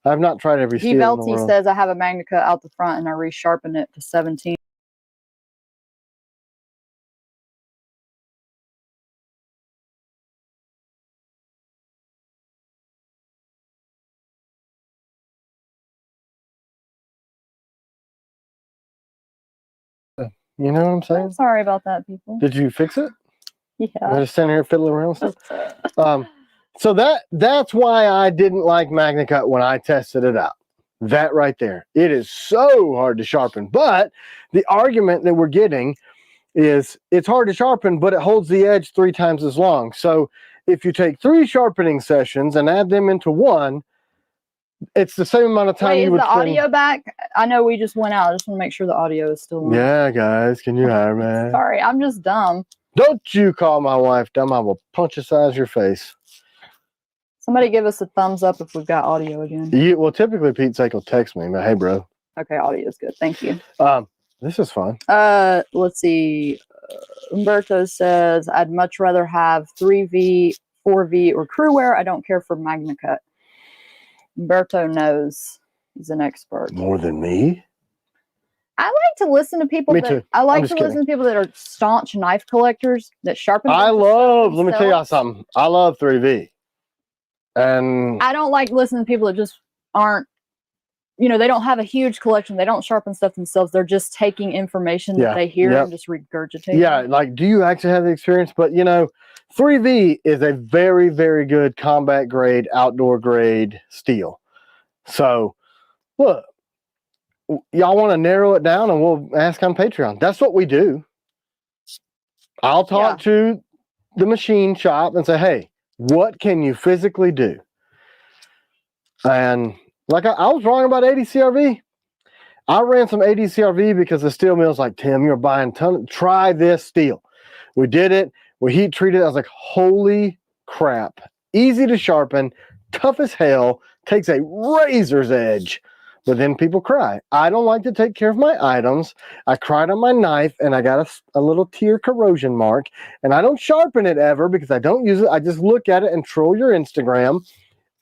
Speaker 2: I've not tried every steel in the
Speaker 1: Velty
Speaker 2: world.
Speaker 1: says I have a MagnaCut out the front and I resharpen it to 17.
Speaker 2: You know what I'm saying?
Speaker 1: I'm sorry about that, people.
Speaker 2: Did you fix it?
Speaker 1: Yeah.
Speaker 2: I'm just sitting here fiddling around with stuff. So that's why I didn't like MagnaCut when I tested it out. That right there. It is so hard to sharpen. But the argument that we're getting is it's hard to sharpen, but it holds the edge 3 times as long. So if you take 3 sharpening sessions and add them into one, it's the same amount of time you would spend.
Speaker 1: Is the audio back? I know we just went out. I just want to make sure the audio is still on.
Speaker 2: Yeah, guys, can you hear me?
Speaker 1: Sorry, I'm just dumb.
Speaker 2: Don't you call my wife dumb. I will punch the size of your face.
Speaker 1: Somebody give us a thumbs up if we've got audio again.
Speaker 2: Well, typically Pete's like will text me, but hey, bro.
Speaker 1: Okay, audio is good. Thank you.
Speaker 2: This is fun.
Speaker 1: Let's see. Umberto says, I'd much rather have 3V, 4V, or crew wear. I don't care for MagnaCut. Umberto knows. He's an expert.
Speaker 2: More than me?
Speaker 1: I like to listen to people.
Speaker 2: Me too.
Speaker 1: I like to
Speaker 2: kidding.
Speaker 1: listen to people that are staunch knife collectors that sharpen.
Speaker 2: Let me tell y'all something. I love 3V. And
Speaker 1: I don't like listening to people that just aren't, you know, they don't have a huge collection. They don't sharpen stuff themselves. They're just taking information that they hear and just regurgitating.
Speaker 2: Yeah, like, do you actually have the experience? But, you know, 3V is a very, very good combat grade, outdoor grade steel. So, look, y'all want to narrow it down and we'll ask on Patreon. That's what we do. I'll talk to the machine shop and say, hey, what can you physically do? And like I was wrong about ADCRV. I ran some ADCRV because the steel mill's like, Tim, you're buying try this steel. We did it. We heat treated it. I was like, holy crap. Easy to sharpen, tough as hell, takes a razor's edge. But then people cry. I don't like to take care of my items. I cried on my knife and I got a little tear corrosion mark. And I don't sharpen it ever because I don't use it. I just look at it and troll your Instagram.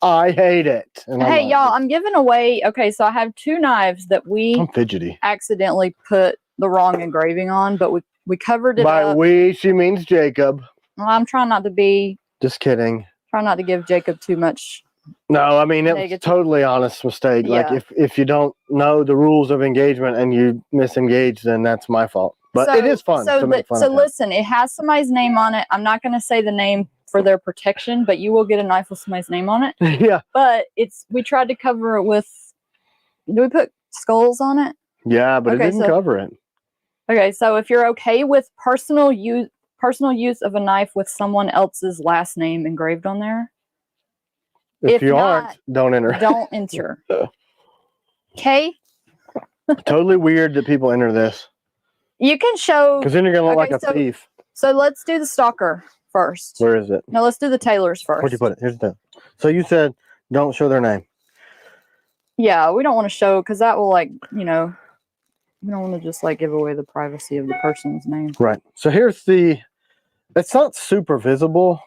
Speaker 2: I hate it. And
Speaker 1: hey, y'all, I'm giving away. Okay, so I have 2 knives that
Speaker 2: I'm fidgety.
Speaker 1: accidentally put the wrong engraving on, but we covered it
Speaker 2: By
Speaker 1: up.
Speaker 2: we, she means Jacob.
Speaker 1: Well, I'm trying not to be.
Speaker 2: Just kidding.
Speaker 1: Trying not to give Jacob too much.
Speaker 2: No, I mean, it was a totally honest mistake.
Speaker 1: Yeah.
Speaker 2: Like, if you don't know the rules of engagement and you misengage, then that's my fault. But it is fun to make fun of it.
Speaker 1: Listen, it has somebody's name on it. I'm not going to say the name for their protection, but you will get a knife with somebody's name on it.
Speaker 2: Yeah.
Speaker 1: But we tried to cover it with, do we put skulls on it?
Speaker 2: Yeah, but it didn't cover it.
Speaker 1: Okay, so if you're okay with personal use of a knife with someone else's last name engraved on there,
Speaker 2: if you aren't, don't enter.
Speaker 1: Don't enter. Okay?
Speaker 2: Totally weird that people enter this.
Speaker 1: You can show.
Speaker 2: Because then you're going to look like a thief.
Speaker 1: So let's do the stalker first.
Speaker 2: Where is it?
Speaker 1: No, let's do the tailors first.
Speaker 2: Where'd you put it? Here's the thing. So you said don't show their name.
Speaker 1: Yeah, we don't want to show because that will, like, you know. You don't want to just like give away the privacy of the person's name.
Speaker 2: Right. So here's the, it's not super visible.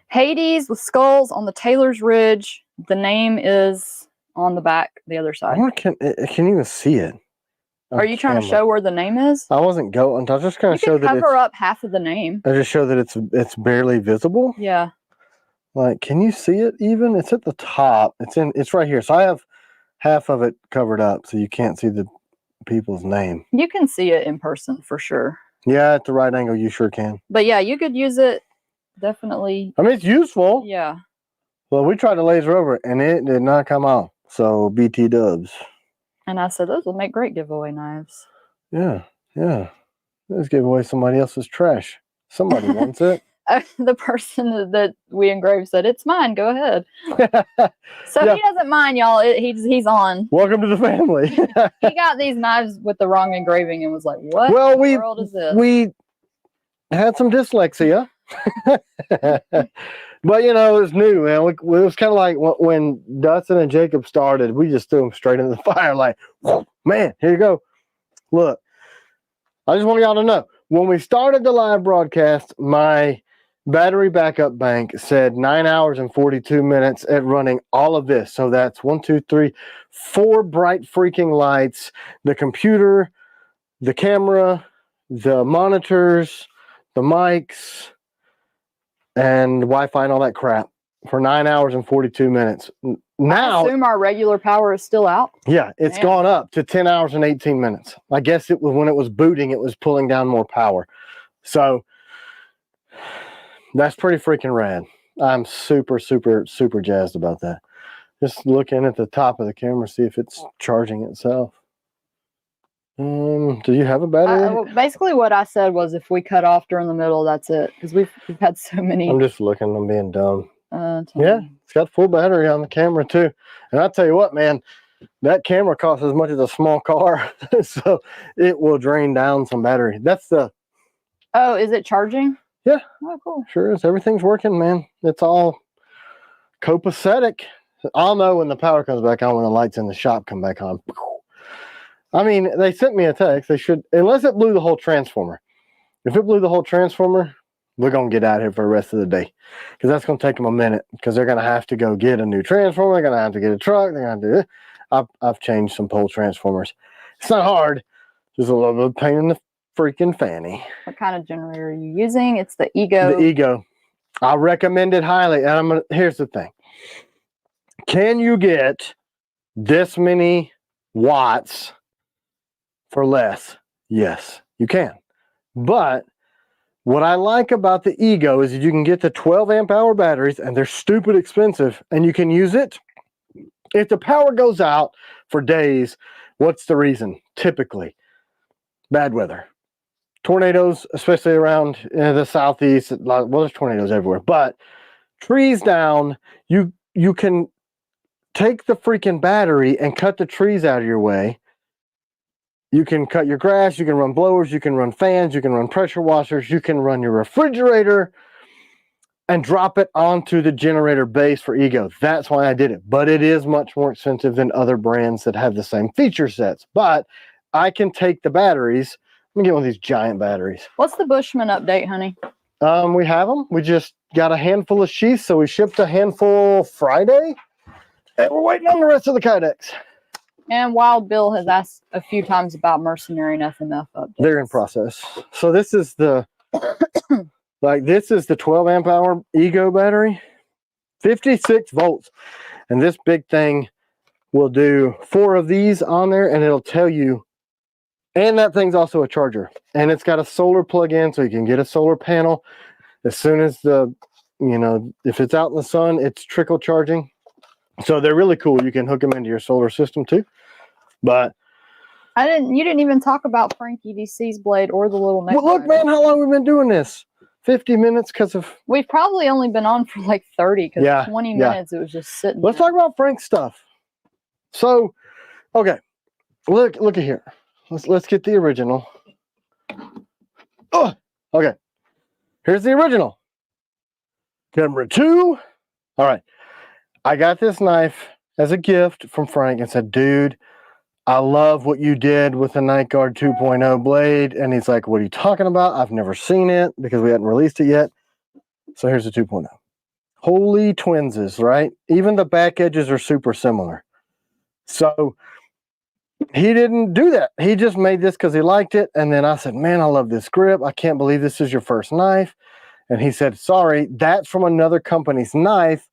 Speaker 1: Hades with skulls on the Taylor's Ridge. The name is on the back, the other side.
Speaker 2: I can even see it.
Speaker 1: Are you trying to show where the name is?
Speaker 2: I wasn't going. I was just going to show that it's...
Speaker 1: cover up half of the name.
Speaker 2: I just show that it's barely visible.
Speaker 1: Yeah.
Speaker 2: Like, can you see it even? It's at the top. It's right here. So I have half of it covered up, so you can't see the people's name.
Speaker 1: You can see it in person for sure.
Speaker 2: Yeah, at the right angle, you sure can.
Speaker 1: But yeah, you could use it. Definitely.
Speaker 2: I mean, it's useful.
Speaker 1: Yeah.
Speaker 2: Well, we tried to laser over it, and it did not come off. So, BT dubs.
Speaker 1: And I said, those will make great giveaway knives.
Speaker 2: Yeah, yeah. Let's give away somebody else's trash. Somebody wants it.
Speaker 1: The person that we engraved said, it's mine. Go ahead. So
Speaker 2: yeah.
Speaker 1: He doesn't mind, y'all. He's on.
Speaker 2: Welcome to the family.
Speaker 1: He got these knives with the wrong engraving and was like, what
Speaker 2: well,
Speaker 1: in the world is this?
Speaker 2: We had some dyslexia. But you know, it was new, man. It was kind of like when Dustin and Jacob started, we just threw them straight into the fire, like, man, here you go. Look, I just want y'all to know, when we started the live broadcast, my battery backup bank said 9 hours and 42 minutes at running all of this. So that's 1, 2, 3, 4 bright freaking lights, the computer, the camera, the monitors, the mics, and Wi-Fi and all that crap for 9 hours and 42 minutes. Now,
Speaker 1: I assume our regular power is still out.
Speaker 2: Yeah, it's gone up to 10 hours and 18 minutes. I guess it was when it was booting, it was pulling down more power. So that's pretty freaking rad. I'm super, super, super jazzed about that. Just looking at the top of the camera, see if it's charging itself. Do you have a battery?
Speaker 1: Well, basically what I said was if we cut off during the middle, that's it. Because we've had so many.
Speaker 2: I'm just looking. I'm being dumb. Yeah, it's got full battery on the camera too. And I'll tell you what, man, that camera costs as much as a small car. So it will drain down some battery. That's the...
Speaker 1: Oh, is it charging?
Speaker 2: Yeah.
Speaker 1: Oh, cool.
Speaker 2: Sure is. Everything's working, man. It's all copacetic. I'll know when the power comes back on, when the lights in the shop come back on. I mean, they sent me a text. They should, unless it blew the whole transformer. If it blew the whole transformer, we're going to get out here for the rest of the day. Because that's going to take them a minute. Because they're going to have to go get a new transformer. They're going to have to get a truck. They're going to do it. I've changed some pole transformers. It's not hard. Just a little bit of pain in the freaking fanny.
Speaker 1: What kind of generator are you using? It's the Ego.
Speaker 2: The Ego. I recommend it highly. And here's the thing. Can you get this many watts for less? Yes, you can. But what I like about the Ego is that you can get the 12 amp hour batteries, and they're stupid expensive, and you can use it. If the power goes out for days, what's the reason? Typically, bad weather. Tornadoes, especially around the southeast. Well, there's tornadoes everywhere, but trees down, you can take the freaking battery and cut the trees out of your way. You can cut your grass, you can run blowers, you can run fans, you can run pressure washers, you can run your refrigerator and drop it onto the generator base for Ego. That's why I did it. But it is much more expensive than other brands that have the same feature sets. But I can take the batteries. Let me get one of these giant batteries.
Speaker 1: What's the Bushman update, honey?
Speaker 2: We have them. We just got a handful of sheaths, so we shipped a handful Friday. And we're waiting on the rest of the Kydex.
Speaker 1: And Wild Bill has asked a few times about Mercenary and FMF updates.
Speaker 2: They're in process. So this is the this is the 12 amp hour Ego battery, 56 volts, and this big thing will do 4 of these on there, and it'll tell you. And that thing's also a charger, and it's got a solar plug-in, so you can get a solar panel as soon as if it's out in the sun, it's trickle charging. So they're really cool. You can hook them into your solar system too. But
Speaker 1: you didn't even talk about Frank EDC's blade or the little neck.
Speaker 2: Well, look, man, how long have we been doing this? 50 minutes because of... We've
Speaker 1: probably only been on for like 30 because 20 minutes it was just sitting
Speaker 2: Let's talk about Frank's stuff. So, okay. Look at here. Let's get the original. Oh, okay. Here's the original. Camera 2. All right. I got this knife as a gift from Frank and said, dude, I love what you did with the Night Guard 2.0 blade. And he's like, what are you talking about? I've never seen it because we hadn't released it yet. So here's the 2.0. Holy twinses, right? Even the back edges are super similar. So he didn't do that. He just made this because he liked it. And then I said, man, I love this grip. I can't believe this is your first knife. And he said, sorry, that's from another company's knife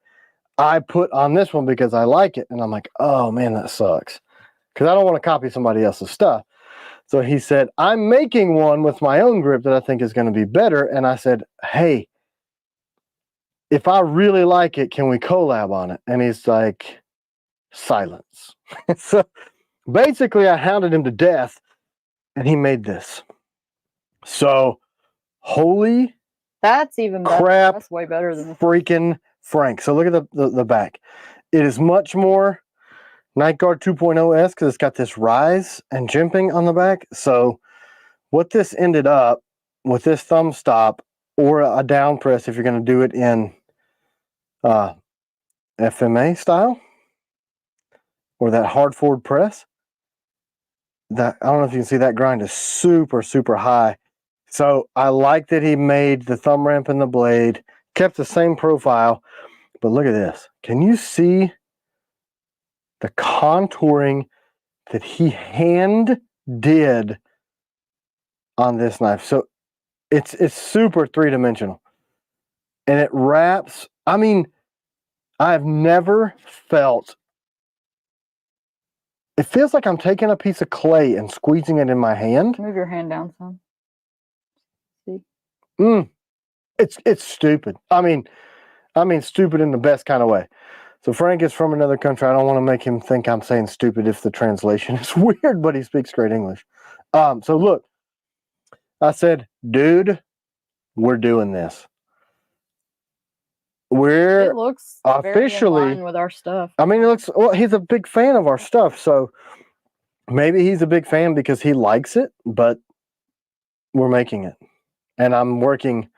Speaker 2: I put on this one because I like it. And I'm like, oh man, that sucks. Because I don't want to copy somebody else's stuff. So he said, I'm making one with my own grip that I think is going to be better. And I said, hey, if I really like it, can we collab on it? And he's like, silence. So basically, I hounded him to death, and he made this. So, holy
Speaker 1: that's even better.
Speaker 2: Crap,
Speaker 1: that's way better than
Speaker 2: freaking Frank. So look at the back. It is much more Night Guard 2.0-esque because it's got this rise and jimping on the back. So what this ended up with this thumb stop or a down press, if you're going to do it in FMA style or that hard forward press, that I don't know if you can see that grind is super, super high. So I like that he made the thumb ramp and the blade, kept the same profile, but look at this. Can you see the contouring that he hand did on this knife? So it's super three-dimensional. And it wraps, I mean, I've never felt, it feels like I'm taking a piece of clay and squeezing it in my hand.
Speaker 1: Move your hand down some. See?
Speaker 2: It's stupid. I mean stupid in the best kind of way. So Frank is from another country. I don't want to make him think I'm saying stupid if the translation is weird, but he speaks great English. So look, I said, dude, we're doing this. We're
Speaker 1: it looks
Speaker 2: officially
Speaker 1: very in line with our stuff.
Speaker 2: I mean, it looks, well, he's a big fan of our stuff. So maybe he's a big fan because he likes it, but we're making it. And I'm working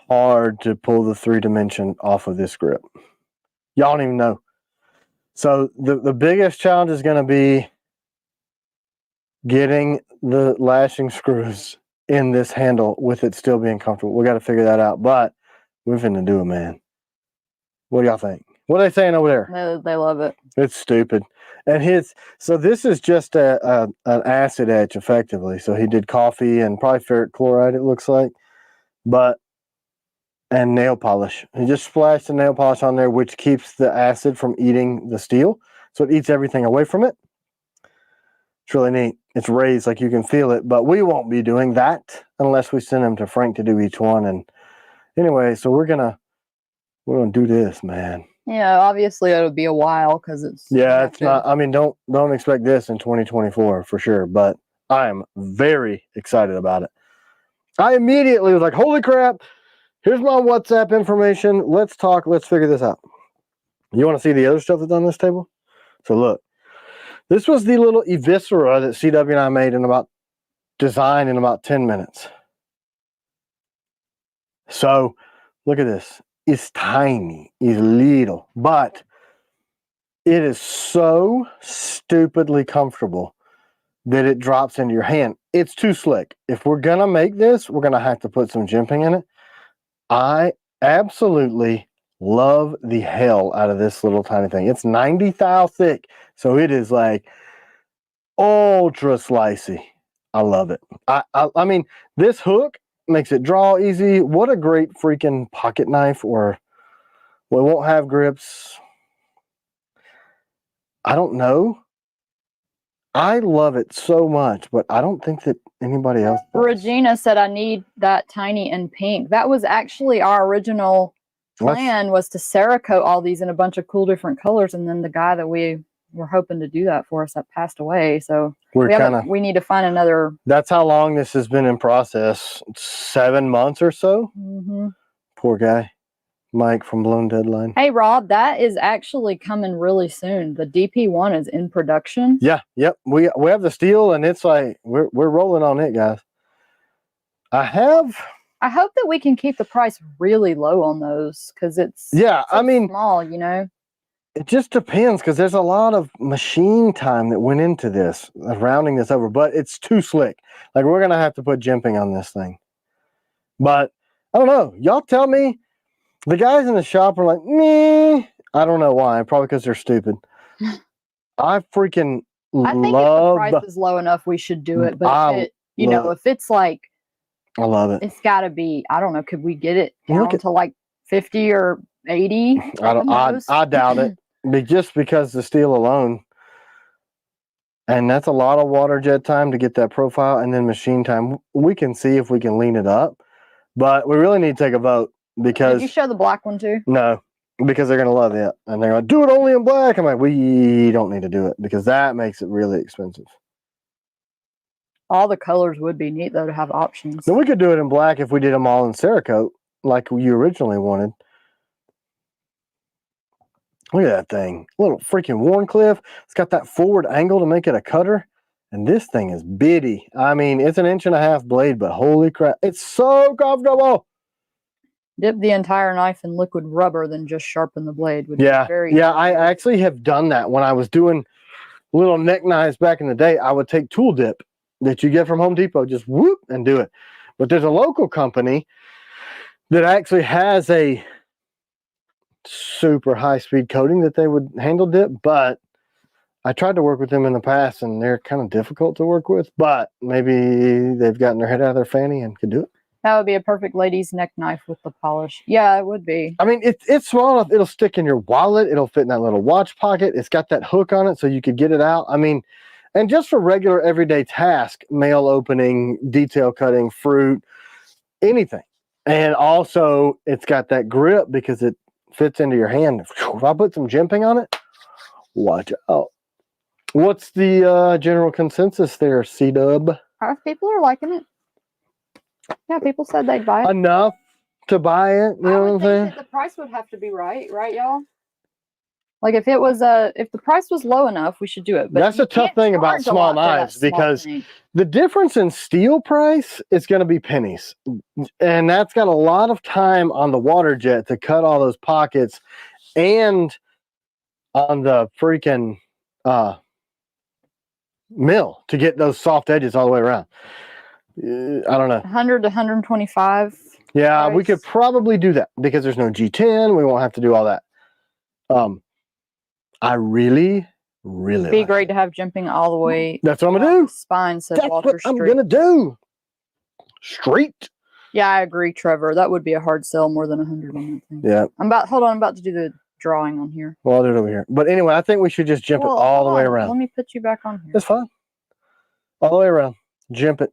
Speaker 2: hard to pull the 3-dimension off of this grip. Y'all don't even know. So the biggest challenge is going to be getting the lashing screws in this handle with it still being comfortable. We got to figure that out, but we're finna do it, man. What do y'all think? What are they saying over there?
Speaker 1: They love it.
Speaker 2: It's stupid. And so this is just an acid etch effectively. So he did coffee and probably ferric chloride, it looks like, and nail polish. He just splashed the nail polish on there, which keeps the acid from eating the steel. So it eats everything away from it. It's really neat. It's raised, like you can feel it, but we won't be doing that unless we send them to Frank to do each one. And anyway, so we're gonna do this, man.
Speaker 1: Yeah, obviously it'll be a while because it's
Speaker 2: it's not. I mean, don't expect this in 2024 for sure. But I am very excited about it. I immediately was like, "Holy crap! Here's my WhatsApp information. Let's talk. Let's figure this out." You want to see the other stuff that's on this table? So look, this was the little Eviscera that CW and I made designed in about 10 minutes. So look at this. It's tiny. It's little, but it is so stupidly comfortable that it drops into your hand. It's too slick. If we're going to make this, we're going to have to put some jimping in it. I absolutely love the hell out of this little tiny thing. It's 90 thou thick, so it is like ultra slicey. I love it. I mean, this hook makes it draw easy. What a great freaking pocket knife, or we won't have grips. I don't know. I love it so much, but I don't think that anybody else does.
Speaker 1: Regina said, I need that tiny in pink. That was actually our original plan, was to Cerakote all these in a bunch of cool different colors. And then the guy that we were hoping to do that for us that passed away. So we need to find another.
Speaker 2: That's how long this has been in process. 7 months or so.
Speaker 1: Mm-hmm.
Speaker 2: Poor guy. Mike from Blown Deadline.
Speaker 1: Hey, Rob, that is actually coming really soon. The DP1 is in production.
Speaker 2: Yeah, yep. We have the steel, and it's like we're rolling on it, guys. I hope
Speaker 1: that we can keep the price really low on those because it's
Speaker 2: I mean,
Speaker 1: small, you know.
Speaker 2: It just depends because there's a lot of machine time that went into this, rounding this over, but it's too slick. Like we're going to have to put jimping on this thing. But I don't know. Y'all tell me. The guys in the shop are like, meh. I don't know why. Probably because they're stupid. I freaking
Speaker 1: I think
Speaker 2: love.
Speaker 1: if the price is low enough, we should do it. But if it, you know, if it's like,
Speaker 2: I love it.
Speaker 1: It's got to be. I don't know. Could we get it down to like 50 or 80?
Speaker 2: I doubt it. Just because the steel alone, and that's a lot of water jet time to get that profile, and then machine time. We can see if we can lean it up, but we really need to take a vote because.
Speaker 1: Did you show the black one too?
Speaker 2: No, because they're gonna love it, and they're like, do it only in black. I'm like, we don't need to do it because that makes it really expensive.
Speaker 1: All the colors would be neat though to have options.
Speaker 2: Then we could do it in black if we did them all in Cerakote like you originally wanted. Look at that thing. Little freaking Warncliffe. It's got that forward angle to make it a cutter. And this thing is bitty. I mean, it's an 1.5 inch blade, but holy crap. It's so comfortable.
Speaker 1: Dip the entire knife in liquid rubber, then just sharpen the blade. Would be very
Speaker 2: yeah, I actually have done that. When I was doing little neck knives back in the day, I would take tool dip that you get from Home Depot, just whoop and do it. But there's a local company that actually has a super high-speed coating that they would handle dip, but I tried to work with them in the past and they're kind of difficult to work with, but maybe they've gotten their head out of their fanny and could do it.
Speaker 1: That would be a perfect lady's neck knife with the polish. Yeah, it would be.
Speaker 2: I mean, it's small enough. It'll stick in your wallet. It'll fit in that little watch pocket. It's got that hook on it so you could get it out. I mean, and just for regular everyday task, mail opening, detail cutting, fruit, anything. And also it's got that grip because it fits into your hand. If I put some jimping on it, watch out. What's the general consensus there, C-Dub?
Speaker 1: People are liking it. Yeah, people said they'd buy it.
Speaker 2: Enough to buy it, you know what I'm saying?
Speaker 1: The price would have to be right, y'all? Like if it was if the price was low enough, we should do it. But
Speaker 2: that's a tough thing about small knives because the difference in steel price is going to be pennies, and that's got a lot of time on the water jet to cut all those pockets, and on the freaking mill to get those soft edges all the way around. I don't know.
Speaker 1: 100 to 125.
Speaker 2: Yeah, we could probably do that because there's no G10. We won't have to do all that. I really
Speaker 1: be like great to have jimping all the way.
Speaker 2: That's what I'm gonna do.
Speaker 1: Spine said Walter Street.
Speaker 2: I'm gonna do. Street.
Speaker 1: Yeah, I agree, Trevor. That would be a hard sell, more than 100 on that thing.
Speaker 2: Yeah.
Speaker 1: Hold on, I'm about to do the drawing on here.
Speaker 2: Well, I'll do it over here. But anyway, I think we should just jimp it all the way around.
Speaker 1: Let me put you back on here.
Speaker 2: That's fine. All the way around. Jimp it.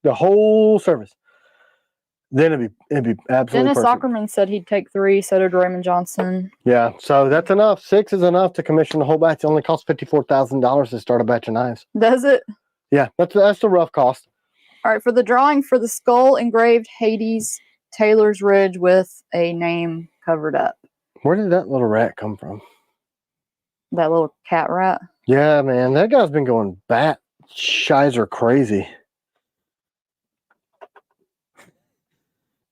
Speaker 2: The whole surface. Then it'd be absolutely
Speaker 1: Dennis
Speaker 2: perfect.
Speaker 1: Ackerman said he'd take 3. So did Raymond Johnson.
Speaker 2: Yeah, so that's enough. 6 is enough to commission the whole batch. It only costs $54,000 to start a batch of knives.
Speaker 1: Does it?
Speaker 2: Yeah, that's the rough cost.
Speaker 1: All right, for the drawing for the skull engraved Hades Taylor's Ridge with a name covered up.
Speaker 2: Where did that little rat come from?
Speaker 1: That little cat rat?
Speaker 2: Yeah, man, that guy's been going bat shizer crazy.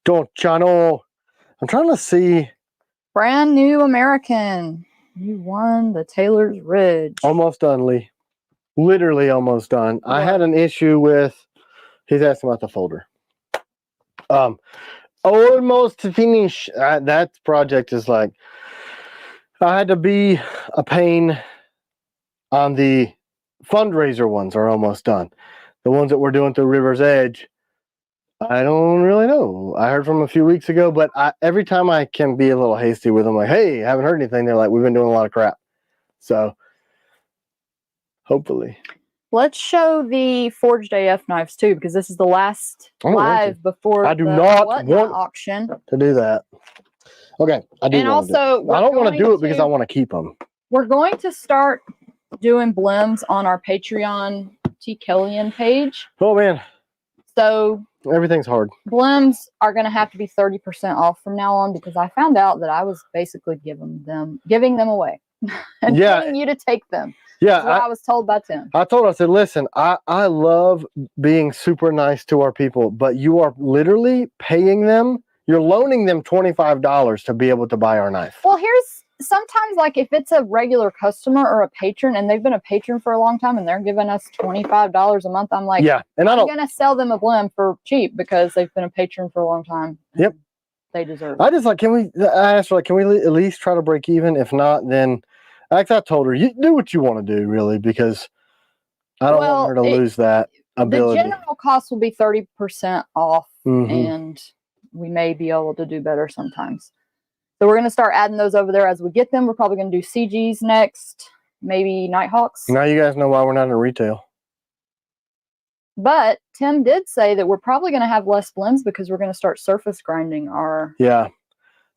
Speaker 2: Don't you know? I'm trying to see.
Speaker 1: Brand new American. You won the Taylor's Ridge.
Speaker 2: Almost done, Lee. Literally almost done. What? I had an issue with. He's asking about the folder. Almost finished. That project is like. I had to be a pain on the fundraiser ones are almost done. The ones that we're doing through River's Edge. I don't really know. I heard from a few weeks ago, but every time I can be a little hasty with them, like, hey, haven't heard anything. They're like, we've been doing a lot of crap. So, hopefully.
Speaker 1: Let's show the Forged AF knives too, because this is the last live before
Speaker 2: I do not want
Speaker 1: auction
Speaker 2: to do that. Okay, I do.
Speaker 1: And also,
Speaker 2: I don't want to do it because I want to keep them. We're
Speaker 1: going to start doing blems on our Patreon T. Kellyan page.
Speaker 2: Oh man.
Speaker 1: So
Speaker 2: everything's hard.
Speaker 1: Blems are going to have to be 30% off from now on because I found out that I was basically giving them away and telling you to take them.
Speaker 2: Yeah,
Speaker 1: that's what I was told by Tim.
Speaker 2: I said, listen, I love being super nice to our people, but you are literally paying them. You're loaning them $25 to be able to buy our knife.
Speaker 1: Well, sometimes, like, if it's a regular customer or a patron and they've been a patron for a long time and they're giving us $25 a month, I'm like,
Speaker 2: yeah, and
Speaker 1: I'm going to sell them a blend for cheap because they've been a patron for a long time.
Speaker 2: Yep.
Speaker 1: They deserve it.
Speaker 2: I just like, I asked her, like, can we at least try to break even? If not, then, like I told her, you do what you want to do, really, because I don't want her to lose that ability.
Speaker 1: The general cost will be 30% off, and we may be able to do better sometimes. So we're going to start adding those over there as we get them. We're probably going to do CGs next, maybe Nighthawks.
Speaker 2: Now you guys know why we're not in retail.
Speaker 1: But Tim did say that we're probably going to have less blends because we're going to start surface grinding our...
Speaker 2: Yeah.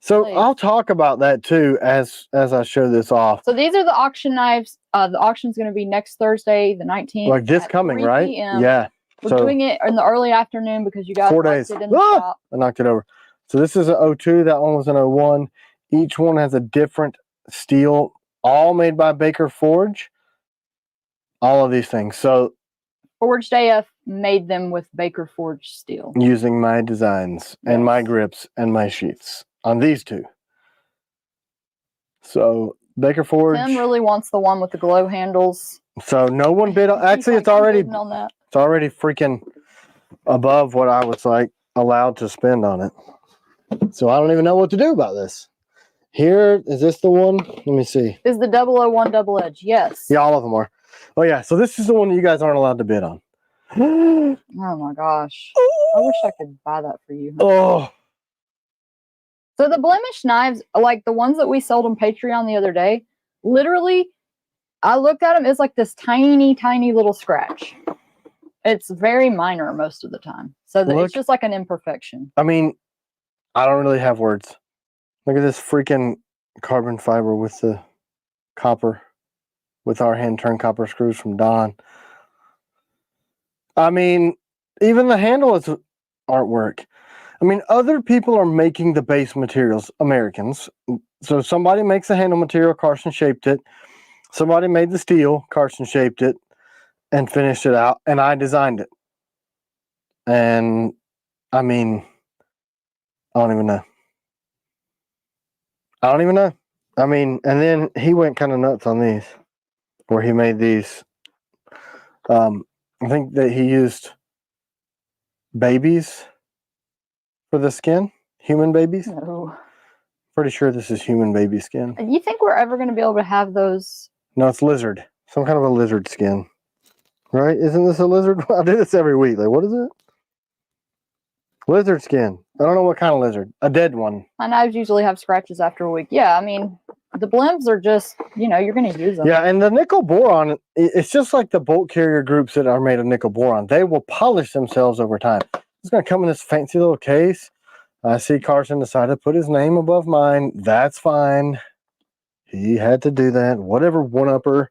Speaker 2: So blades. I'll talk about that too as I show this off.
Speaker 1: So these are the auction knives. The auction's going to be next Thursday, the 19th.
Speaker 2: Like this coming, right? Yeah.
Speaker 1: We're doing it in the early afternoon because you guys
Speaker 2: 4 days.
Speaker 1: It in the shop.
Speaker 2: I knocked it over. So this is an 02. That one was an 01. Each one has a different steel, all made by Baker Forge. All of these things. So
Speaker 1: Forged AF made them with Baker Forge steel. Using
Speaker 2: my designs and my grips and my sheaths on these two. So Baker Forge.
Speaker 1: Tim really wants the one with the glow handles.
Speaker 2: So no one bid on. Actually, it's already freaking above what I was like allowed to spend on it. So I don't even know what to do about this. Here, is this the one? Let me see.
Speaker 1: Is the 001 double edge? Yes.
Speaker 2: Yeah, all of them are. Oh yeah, so this is the one that you guys aren't allowed to bid on.
Speaker 1: Oh my gosh. I wish I could buy that for you.
Speaker 2: Oh.
Speaker 1: So the blemish knives, like the ones that we sold on Patreon the other day, literally, I looked at them, it's like this tiny, tiny little scratch. It's very minor most of the time. So it's just like an imperfection.
Speaker 2: I mean, I don't really have words. Look at this freaking carbon fiber with the copper, with our hand-turned copper screws from Don. I mean, even the handle is artwork. I mean, other people are making the base materials, Americans. So somebody makes the handle material, Carson shaped it. Somebody made the steel, Carson shaped it, and finished it out, and I designed it. And, I mean, I don't even know. I mean, and then he went kind of nuts on these, where he made these. I think that he used babies for the skin, human babies.
Speaker 1: No.
Speaker 2: Pretty sure this is human baby skin.
Speaker 1: And you think we're ever going to be able to have those?
Speaker 2: No, it's lizard. Some kind of a lizard skin. Right? Isn't this a lizard? I do this every week. Like, what is it? Lizard skin. I don't know what kind of lizard. A dead one.
Speaker 1: My knives usually have scratches after a week. Yeah, I mean, the blems are just, you know, you're going to use them.
Speaker 2: Yeah, and the nickel boron, it's just like the bolt carrier groups that are made of nickel boron. They will polish themselves over time. It's going to come in this fancy little case. I see Carson decided to put his name above mine. That's fine. He had to do that. Whatever, one-upper.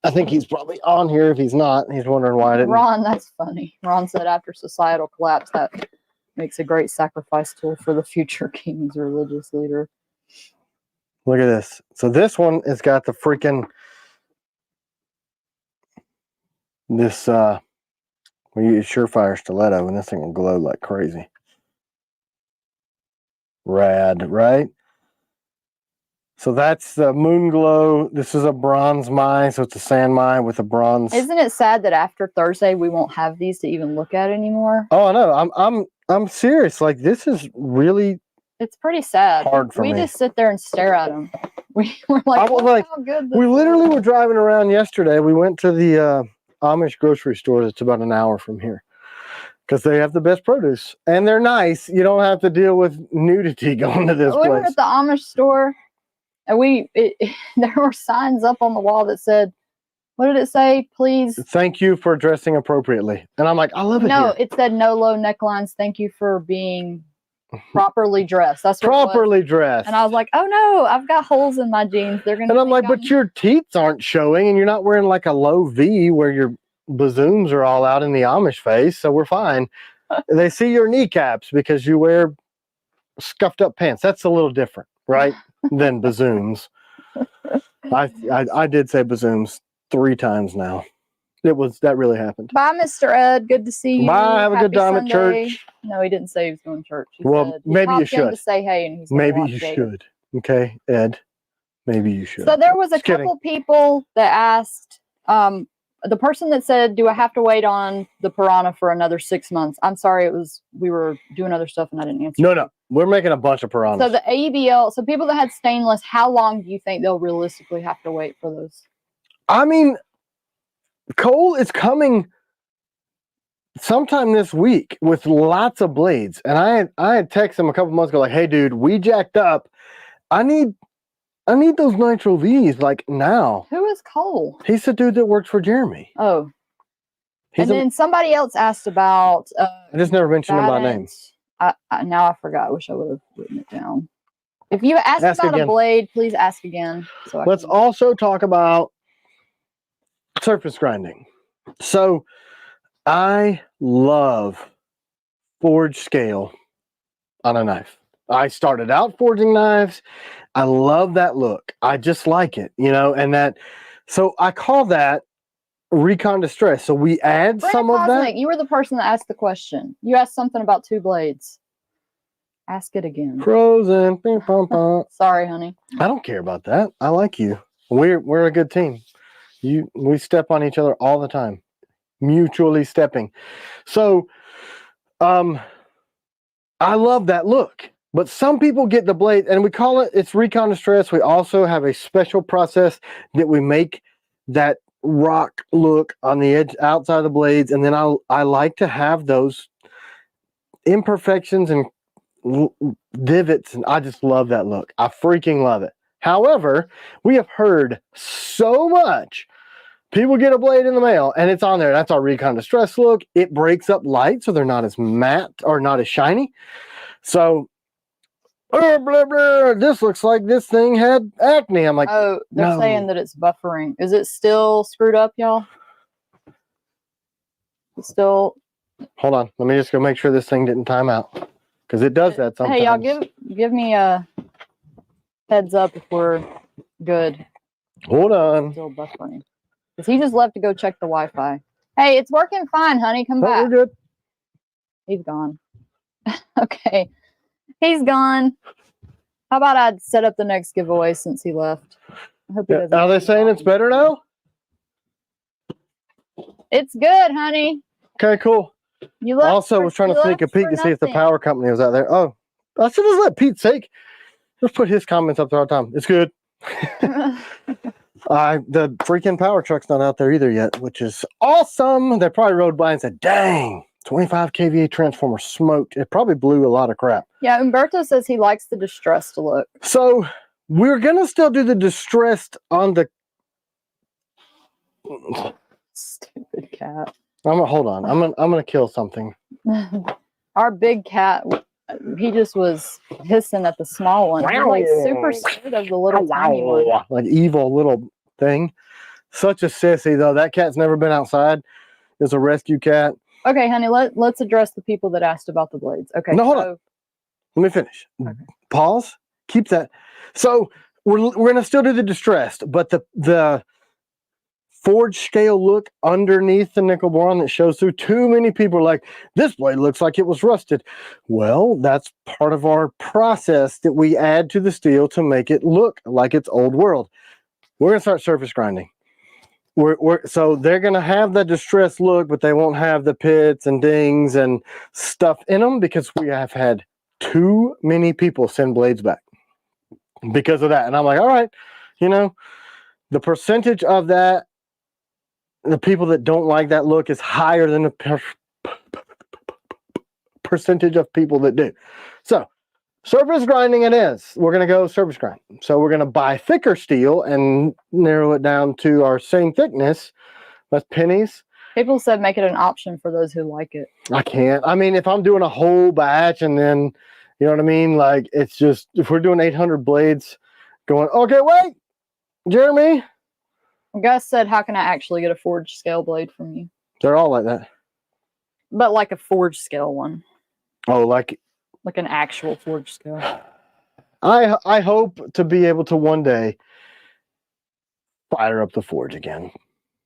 Speaker 2: I think he's probably on here. If he's not, he's wondering why I didn't.
Speaker 1: Ron, that's funny. Ron said after societal collapse, that makes a great sacrifice tool for the future king's religious leader.
Speaker 2: Look at this. So this one has got the freaking this we use Surefire stiletto, and this thing will glow like crazy. Rad, right? So that's the moon glow. This is a bronze mine, so it's a sand mine with a bronze.
Speaker 1: Isn't it sad that after Thursday we won't have these to even look at anymore?
Speaker 2: Oh, I know. I'm serious. Like, this is really.
Speaker 1: It's pretty sad.
Speaker 2: Hard for me.
Speaker 1: We just sit there and stare at them. We're like, how good this
Speaker 2: we literally
Speaker 1: is.
Speaker 2: were driving around yesterday. We went to the Amish grocery store that's about an hour from here because they have the best produce and they're nice. You don't have to deal with nudity going to this place.
Speaker 1: We were at the Amish store. And there were signs up on the wall that said, what did it say? Please.
Speaker 2: Thank you for dressing appropriately. And I'm like, I love it.
Speaker 1: No,
Speaker 2: here.
Speaker 1: it said no low necklines. Thank you for being properly dressed. That's what
Speaker 2: properly dressed.
Speaker 1: And I was like, oh no, I've got holes in my jeans. They're gonna.
Speaker 2: And I'm like, but your teeth aren't showing, and you're not wearing like a low V where your bazooms are all out in the Amish face, so we're fine. They see your kneecaps because you wear scuffed up pants. That's a little different, right? Than bazooms. I did say bazooms 3 times now. That really happened.
Speaker 1: Bye, Mr. Ed. Good to see you.
Speaker 2: Bye. Have a good time
Speaker 1: Sunday.
Speaker 2: at church.
Speaker 1: No, he didn't say he was going to church. He
Speaker 2: well,
Speaker 1: said
Speaker 2: maybe you should.
Speaker 1: To say hey, and he's
Speaker 2: maybe you should. Okay, Ed. Maybe you should.
Speaker 1: So there was a
Speaker 2: Just kidding.
Speaker 1: couple people that asked, the person that said, do I have to wait on the Piranha for another 6 months? I'm sorry, we were doing other stuff and I didn't answer.
Speaker 2: No. We're making a bunch of Piranhas.
Speaker 1: So the ABL, so people that had stainless, how long do you think they'll realistically have to wait for those?
Speaker 2: I mean, Cole is coming sometime this week with lots of blades. And I had texted him a couple months ago, like, hey dude, we jacked up. I need those Nitro V's like now.
Speaker 1: Who is Cole?
Speaker 2: He's the dude that works for Jeremy.
Speaker 1: Oh. Then somebody else asked about
Speaker 2: I just never mentioned him by name.
Speaker 1: Now I forgot. I wish I would have written it down. If you ask about a blade, please ask again. So
Speaker 2: let's also talk about surface grinding. So I love forge scale on a knife. I started out forging knives. I love that look. I just like it, you know, and that. So I call that recon distress. So we add some of that.
Speaker 1: You were the person that asked the question. You asked something about two blades. Ask it again.
Speaker 2: Frozen.
Speaker 1: Sorry, honey.
Speaker 2: I don't care about that. I like you. We're a good team. We step on each other all the time. Mutually stepping. So I love that look. But some people get the blade, and we call it's recon distress. We also have a special process that we make that rock look on the edge outside of the blades, and then I like to have those imperfections and divots, and I just love that look. I freaking love it. However, we have heard so much. People get a blade in the mail and it's on there. That's our recon distress look. It breaks up light, so they're not as matte or not as shiny. So blah, blah, this looks like this thing had acne. I'm like,
Speaker 1: oh, they're saying that it's buffering. Is it still screwed up, y'all? It's still.
Speaker 2: Hold on. Let me just go make sure this thing didn't time out, because it does that sometimes.
Speaker 1: Hey, y'all, give me a heads up if we're good.
Speaker 2: Hold on.
Speaker 1: Still buffering. Because he just left to go check the Wi-Fi. Hey, it's working fine, honey. Come back.
Speaker 2: We're good.
Speaker 1: He's gone. Okay. He's gone. How about I set up the next giveaway since he left? I hope he doesn't.
Speaker 2: Are they saying it's better now?
Speaker 1: It's good, honey.
Speaker 2: Okay, cool.
Speaker 1: You
Speaker 2: also was trying to sneak a peek to see if the power company was out there. Oh, I should have let Pete sake. Just put his comments up there all the time. It's good. The freaking power truck's not out there either yet, which is awesome. They probably rode by and said, dang, 25 kVA transformer smoked. It probably blew a lot of crap.
Speaker 1: Yeah, Umberto says he likes the distressed look.
Speaker 2: So we're gonna still do the distressed on the
Speaker 1: stupid cat.
Speaker 2: Hold on. I'm gonna kill something.
Speaker 1: Our big cat, he just was hissing at the small one. He's like super scared of the little tiny one.
Speaker 2: Like evil little thing. Such a sissy though. That cat's never been outside. It's a rescue cat.
Speaker 1: Okay, honey, let's address the people that asked about the blades. Okay.
Speaker 2: No, hold on. Let me finish. Okay. Pause. Keep that. So we're gonna still do the distressed, but the forge scale look underneath the nickel boron that shows through. Too many people are like, this blade looks like it was rusted. Well, that's part of our process that we add to the steel to make it look like it's old world. We're gonna start surface grinding. So they're gonna have the distressed look, but they won't have the pits and dings and stuff in them, because we have had too many people send blades back because of that. And I'm like, all right, you know, the percentage of that, the people that don't like that look, is higher than the percentage of people that do. So surface grinding it is. We're going to go surface grind. So we're going to buy thicker steel and narrow it down to our same thickness. That's pennies.
Speaker 1: People said make it an option for those who like it.
Speaker 2: I can't. I mean, if I'm doing a whole batch and then, you know what I mean? Like, it's just, if we're doing 800 blades going, okay, wait, Jeremy.
Speaker 1: Gus said, how can I actually get a forged scale blade from you?
Speaker 2: They're all like that.
Speaker 1: But like a forged scale one.
Speaker 2: Oh, like
Speaker 1: an actual forged scale.
Speaker 2: I hope to be able to one day fire up the forge again.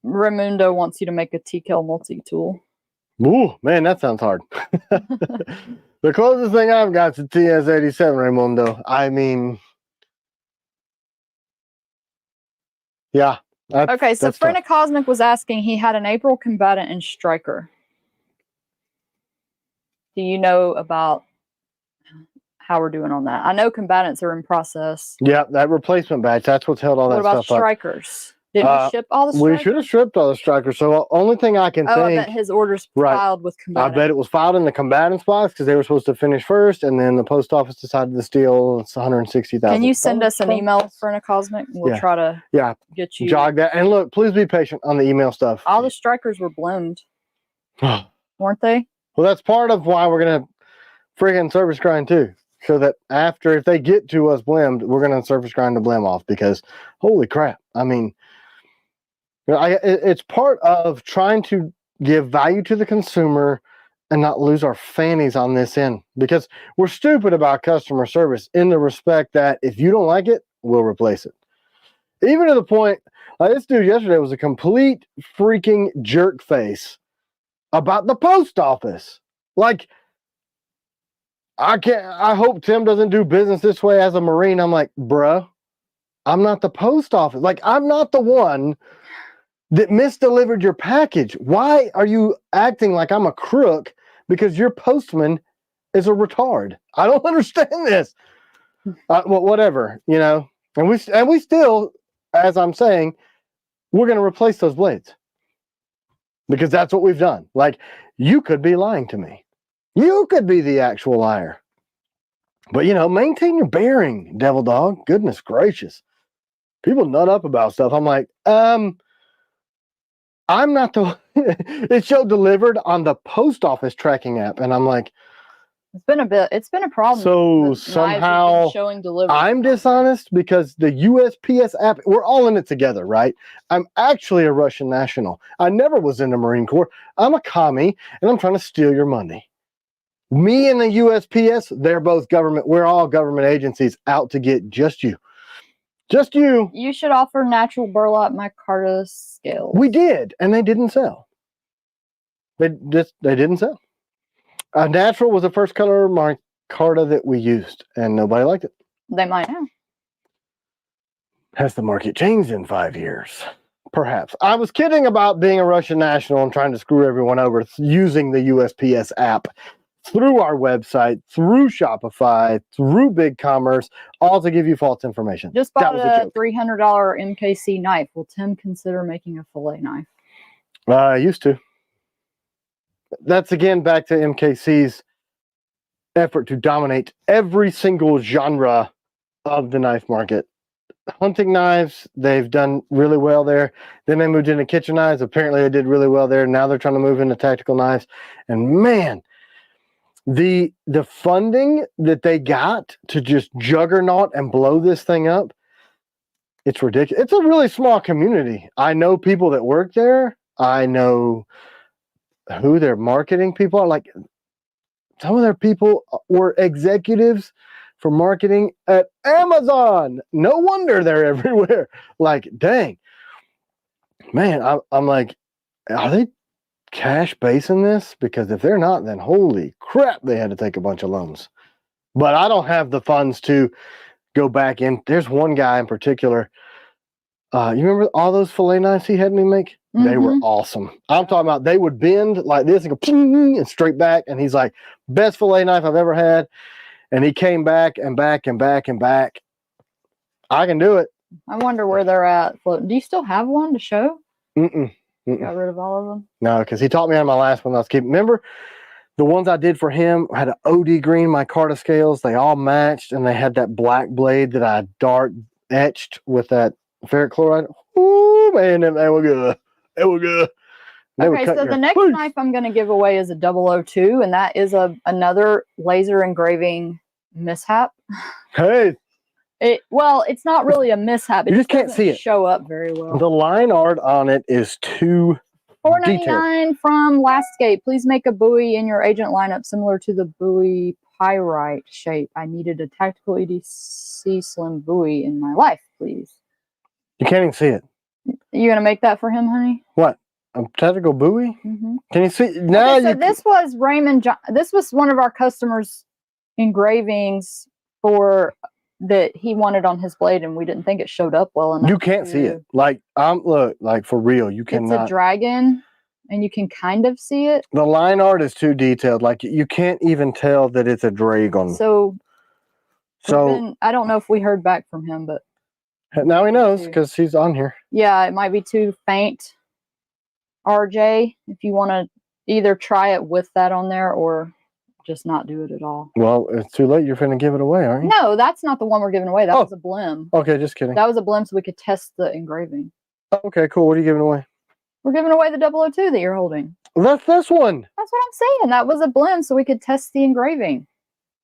Speaker 1: Raimundo wants you to make a TKL multi-tool.
Speaker 2: Ooh, man, that sounds hard. The closest thing I've got to TS-87, Raimundo. I mean, Yeah.
Speaker 1: Okay, so
Speaker 2: that's
Speaker 1: Frena Cosmic was asking, he had an April Combatant and Striker. Do you know about how we're doing on that? I know Combatants are in process.
Speaker 2: Yeah, that replacement batch. That's what's held all that stuff up.
Speaker 1: What about Strikers? Did we ship all the Strikers?
Speaker 2: We should have shipped all the Strikers. So the only thing I can think...
Speaker 1: I bet his order's filed with Combatant.
Speaker 2: I bet it was filed in the Combatants box because they were supposed to finish first, and then the post office decided to steal $160,000.
Speaker 1: Can you send us an email, Frena Cosmic? We'll try to get you...
Speaker 2: jog that. And look, please be patient on the email stuff.
Speaker 1: All the Strikers were bloomed. Weren't they?
Speaker 2: Well, that's part of why we're going to friggin' service grind too. So that after, if they get to us blimmed, we're going to service grind the blim off because holy crap. I mean, it's part of trying to give value to the consumer and not lose our fannies on this end, because we're stupid about customer service in the respect that if you don't like it, we'll replace it. Even to the point, like this dude yesterday was a complete freaking jerk face about the post office. Like, I hope Tim doesn't do business this way as a Marine. I'm like, bruh, I'm not the post office. Like, I'm not the one that misdelivered your package. Why are you acting like I'm a crook because your postman is a retard? I don't understand this. Well, whatever, you know. And we still, as I'm saying, we're going to replace those blades because that's what we've done. Like, you could be lying to me. You could be the actual liar. But, you know, maintain your bearing, devil dog. Goodness gracious. People nut up about stuff. I'm like, I'm not the... It showed delivered on the post office tracking app. And I'm like...
Speaker 1: It's been a problem.
Speaker 2: So somehow
Speaker 1: showing delivery.
Speaker 2: I'm dishonest because the USPS app, we're all in it together, right? I'm actually a Russian national. I never was in the Marine Corps. I'm a commie, and I'm trying to steal your money. Me and the USPS, they're both government. We're all government agencies out to get just you. Just you.
Speaker 1: You should offer natural burlap micarta scales.
Speaker 2: We did, and they didn't sell. They didn't sell. Natural was the first color micarta that we used, and nobody liked it.
Speaker 1: They might now.
Speaker 2: Has the market changed in 5 years? Perhaps. I was kidding about being a Russian national and trying to screw everyone over using the USPS app through our website, through Shopify, through BigCommerce, all to give you false information.
Speaker 1: Just bought a $300 MKC knife. Will Tim consider making a fillet knife?
Speaker 2: I used to. That's again back to MKC's effort to dominate every single genre of the knife market. Hunting knives, they've done really well there. Then they moved into kitchen knives. Apparently they did really well there. Now they're trying to move into tactical knives. And man, the funding that they got to just juggernaut and blow this thing up, it's ridiculous. It's a really small community. I know people that work there. I know who their marketing people are. Like, some of their people were executives for marketing at Amazon. No wonder they're everywhere. Like, dang. Man, I'm like, are they cash basing this? Because if they're not, then holy crap, they had to take a bunch of loans. But I don't have the funds to go back in. There's one guy in particular. You remember all those fillet knives he had me make? They were awesome. I'm talking about they would bend like this and go and straight back. And he's like, best fillet knife I've ever had. And he came back and back and back and back. I can do it.
Speaker 1: I wonder where they're at. Do you still have one to show?
Speaker 2: Mm-mm.
Speaker 1: Got rid of all of them? No,
Speaker 2: because he taught me on my last one I was keeping. Remember, the ones I did for him had an OD green micarta scales. They all matched, and they had that black blade that I dark etched with that ferric chloride. Ooh, man, they were good. They were good.
Speaker 1: Okay, so the next knife I'm going to give away is a 002, and that is another laser engraving mishap.
Speaker 2: Hey.
Speaker 1: Well, it's not really a mishap. It
Speaker 2: just can't see it.
Speaker 1: Show up very well.
Speaker 2: The line art on it is too
Speaker 1: $4.99 from Lastscape. Please make a buoy in your agent lineup similar to the buoy pyrite shape. I needed a tactical EDC slim buoy in my life, please.
Speaker 2: You can't even see it.
Speaker 1: You gonna make that for him, honey?
Speaker 2: What? A tactical buoy? Can you see? Now
Speaker 1: okay, so this was Raymond. This was one of our customers' engravings for that he wanted on his blade, and we didn't think it showed up well enough.
Speaker 2: You can't see it. Like, look, like for real, you cannot.
Speaker 1: It's a dragon, and you can kind of see it.
Speaker 2: The line art is too detailed. Like, you can't even tell that it's a dragon.
Speaker 1: So I don't know if we heard back from him, but
Speaker 2: now he knows because he's on here.
Speaker 1: Yeah, it might be too faint. RJ, if you want to either try it with that on there or just not do it at all.
Speaker 2: Well, it's too late. You're finna give it away, aren't you?
Speaker 1: No, that's not the one we're giving away. That was a blim.
Speaker 2: Okay, just kidding.
Speaker 1: That was a blim so we could test the engraving.
Speaker 2: Okay, cool. What are you giving away?
Speaker 1: We're giving away the 002 that you're holding.
Speaker 2: That's this one.
Speaker 1: That's what I'm saying. That was a blim so we could test the engraving.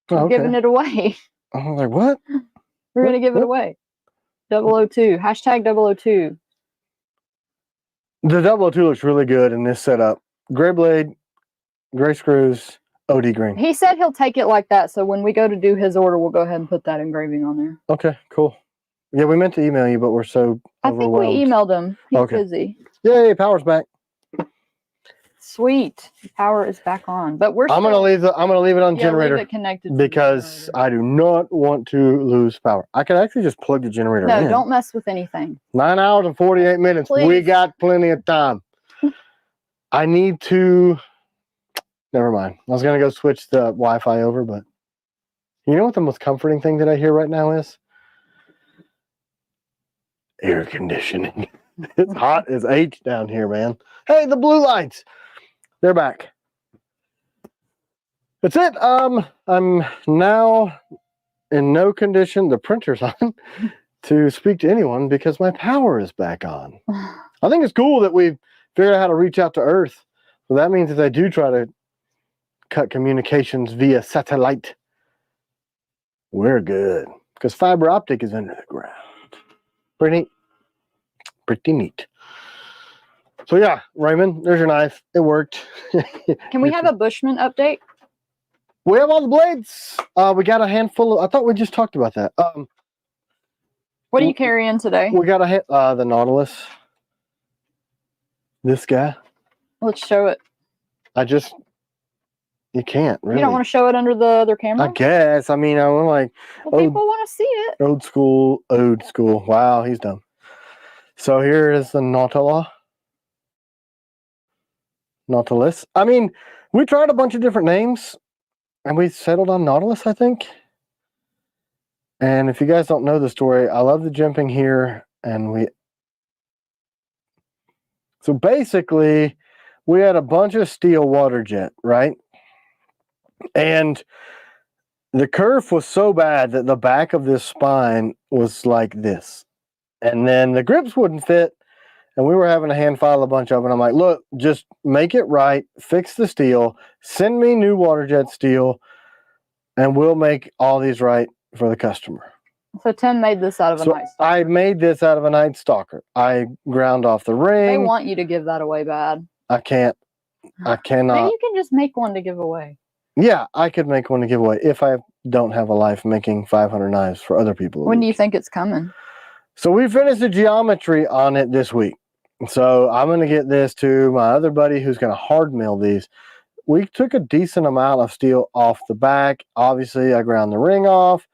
Speaker 1: We're giving it away.
Speaker 2: I was like, what?
Speaker 1: We're going to give it away. 002. Hashtag 002.
Speaker 2: The 002 looks really good in this setup. Gray blade, gray screws, OD green.
Speaker 1: He said he'll take it like that, so when we go to do his order, we'll go ahead and put that engraving on there.
Speaker 2: Okay, cool. Yeah, we meant to email you, but we're so overwhelmed.
Speaker 1: I think we emailed him. He's busy.
Speaker 2: Yay, power's back.
Speaker 1: Sweet. The power is back on. But
Speaker 2: I'm gonna leave it on generator.
Speaker 1: Leave it connected
Speaker 2: because I do not want to lose power. I could actually just plug the generator in.
Speaker 1: No, don't mess with anything.
Speaker 2: 9 hours and 48 minutes.
Speaker 1: Please.
Speaker 2: We got plenty of time. I need to. Never mind. I was gonna go switch the Wi-Fi over, but you know what the most comforting thing that I hear right now is? Air conditioning. It's hot as H down here, man. Hey, the blue lights. They're back. That's it. I'm now in no condition, the printer's on, to speak to anyone because my power is back on. I think it's cool that we've figured out how to reach out to Earth. So that means if they do try to cut communications via satellite, we're good. Because fiber optic is under the ground. Pretty neat. Pretty neat. So yeah, Raymond, there's your knife. It worked.
Speaker 1: Can we have a Bushman update?
Speaker 2: We have all the blades. We got a handful of. I thought we just talked about that.
Speaker 1: What are you carrying today?
Speaker 2: We got the Nautilus. This guy.
Speaker 1: Let's show it.
Speaker 2: You can't really.
Speaker 1: You don't want to show it under the other camera?
Speaker 2: I guess. I mean, I'm like.
Speaker 1: Well, people want to see it.
Speaker 2: Old school. Wow, he's dumb. So here is the Nautilus. I mean, we tried a bunch of different names, and we settled on Nautilus, I think. And if you guys don't know the story, I love the jimping here, and so basically, we had a bunch of steel water jet, right? And the kerf was so bad that the back of this spine was like this. And then the grips wouldn't fit, and we were having to hand file a bunch of it. I'm like, look, just make it right, fix the steel, send me new water jet steel, and we'll make all these right for the customer.
Speaker 1: So Tim made this out of a Night Stalker.
Speaker 2: I made this out of a Night Stalker. I ground off the ring.
Speaker 1: They want you to give that away bad.
Speaker 2: I can't. I cannot.
Speaker 1: Maybe you can just make one to give away.
Speaker 2: Yeah, I could make one to give away if I don't have a life making 500 knives for other people.
Speaker 1: When do you think it's coming?
Speaker 2: So we finished the geometry on it this week. So I'm going to get this to my other buddy who's going to hard mill these. We took a decent amount of steel off the back. Obviously, I ground the ring off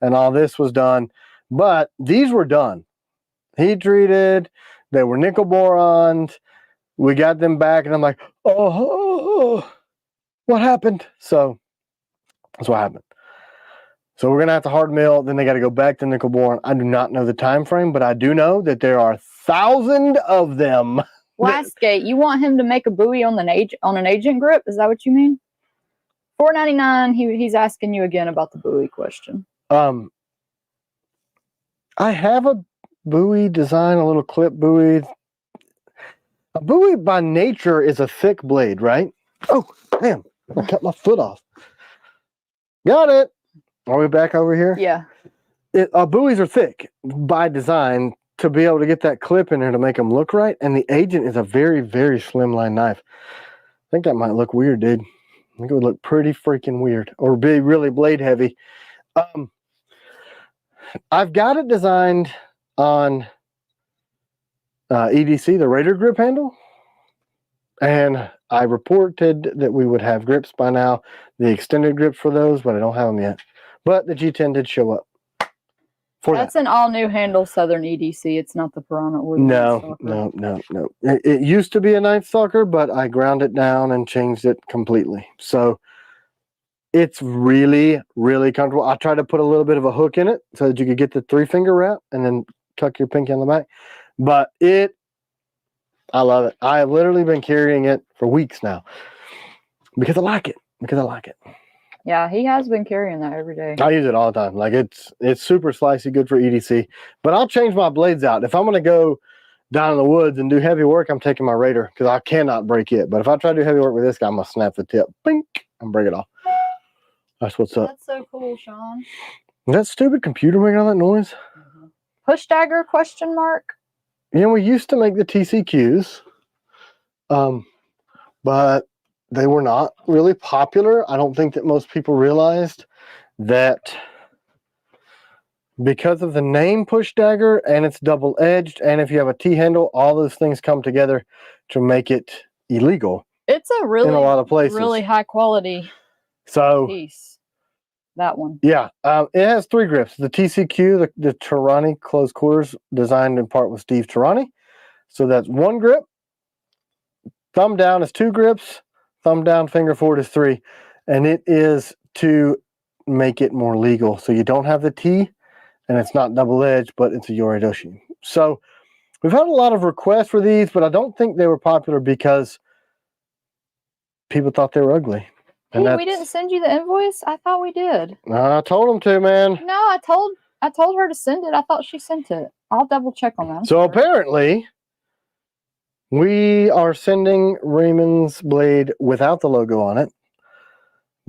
Speaker 2: and all this was done. But these were done. Heat treated. They were nickel boroned. We got them back and I'm like, oh, what happened? So that's what happened. So we're going to have to hard mill. Then they got to go back to nickel boron. I do not know the time frame, but I do know that there are 1,000 of them.
Speaker 1: Lastgate, you want him to make a buoy on an agent grip? Is that what you mean? $4.99. He's asking you again about the buoy question.
Speaker 2: I have a buoy design, a little clip buoy. A buoy by nature is a thick blade, right? Oh, damn. I cut my foot off. Got it. Are we back over here?
Speaker 1: Yeah.
Speaker 2: Buoys are thick by design to be able to get that clip in there to make them look right. And the agent is a very, very slimline knife. I think that might look weird, dude. I think it would look pretty freaking weird or be really blade heavy. I've got it designed on EDC, the Raider grip handle. And I reported that we would have grips by now, the extended grips for those, but I don't have them yet. But the G10 did show up.
Speaker 1: That's an all-new handle Southern EDC. It's not the Piranha or the Night Stalker.
Speaker 2: No. It used to be a Night Stalker, but I ground it down and changed it completely. So it's really, really comfortable. I tried to put a little bit of a hook in it so that you could get the 3-finger wrap and then tuck your pinky on the back. But I love it. I have literally been carrying it for weeks now because I like it.
Speaker 1: Yeah, he has been carrying that every day.
Speaker 2: I use it all the time. Like it's super slicey, good for EDC. But I'll change my blades out. If I'm going to go down in the woods and do heavy work, I'm taking my Raider because I cannot break it. But if I try to do heavy work with this guy, I'm going to snap the tip, bink, and break it off. That's what's up.
Speaker 1: That's so cool, Sean.
Speaker 2: Is that stupid computer making all that noise?
Speaker 1: Push dagger, question mark?
Speaker 2: Yeah, we used to make the TCQs, but they were not really popular. I don't think that most people realized that because of the name Push Dagger and it's double-edged, and if you have a T-handle, all those things come together to make it illegal.
Speaker 1: It's a really,
Speaker 2: in a lot of places.
Speaker 1: Really high quality piece. That one. Yeah,
Speaker 2: it has 3 grips. The TCQ, the Tarani close quarters, designed in part with Steve Tarani. So that's 1 grip. Thumb down is 2 grips. Thumb down, finger forward is 3. And it is to make it more legal. So you don't have the T, and it's not double-edged, but it's a Yoridoshi. So we've had a lot of requests for these, but I don't think they were popular because people thought they were ugly.
Speaker 1: Hey, we didn't send you the invoice? I thought we did.
Speaker 2: I told them to, man.
Speaker 1: No, I told her to send it. I thought she sent it. I'll double check on that.
Speaker 2: So apparently, we are sending Raymond's blade without the logo on it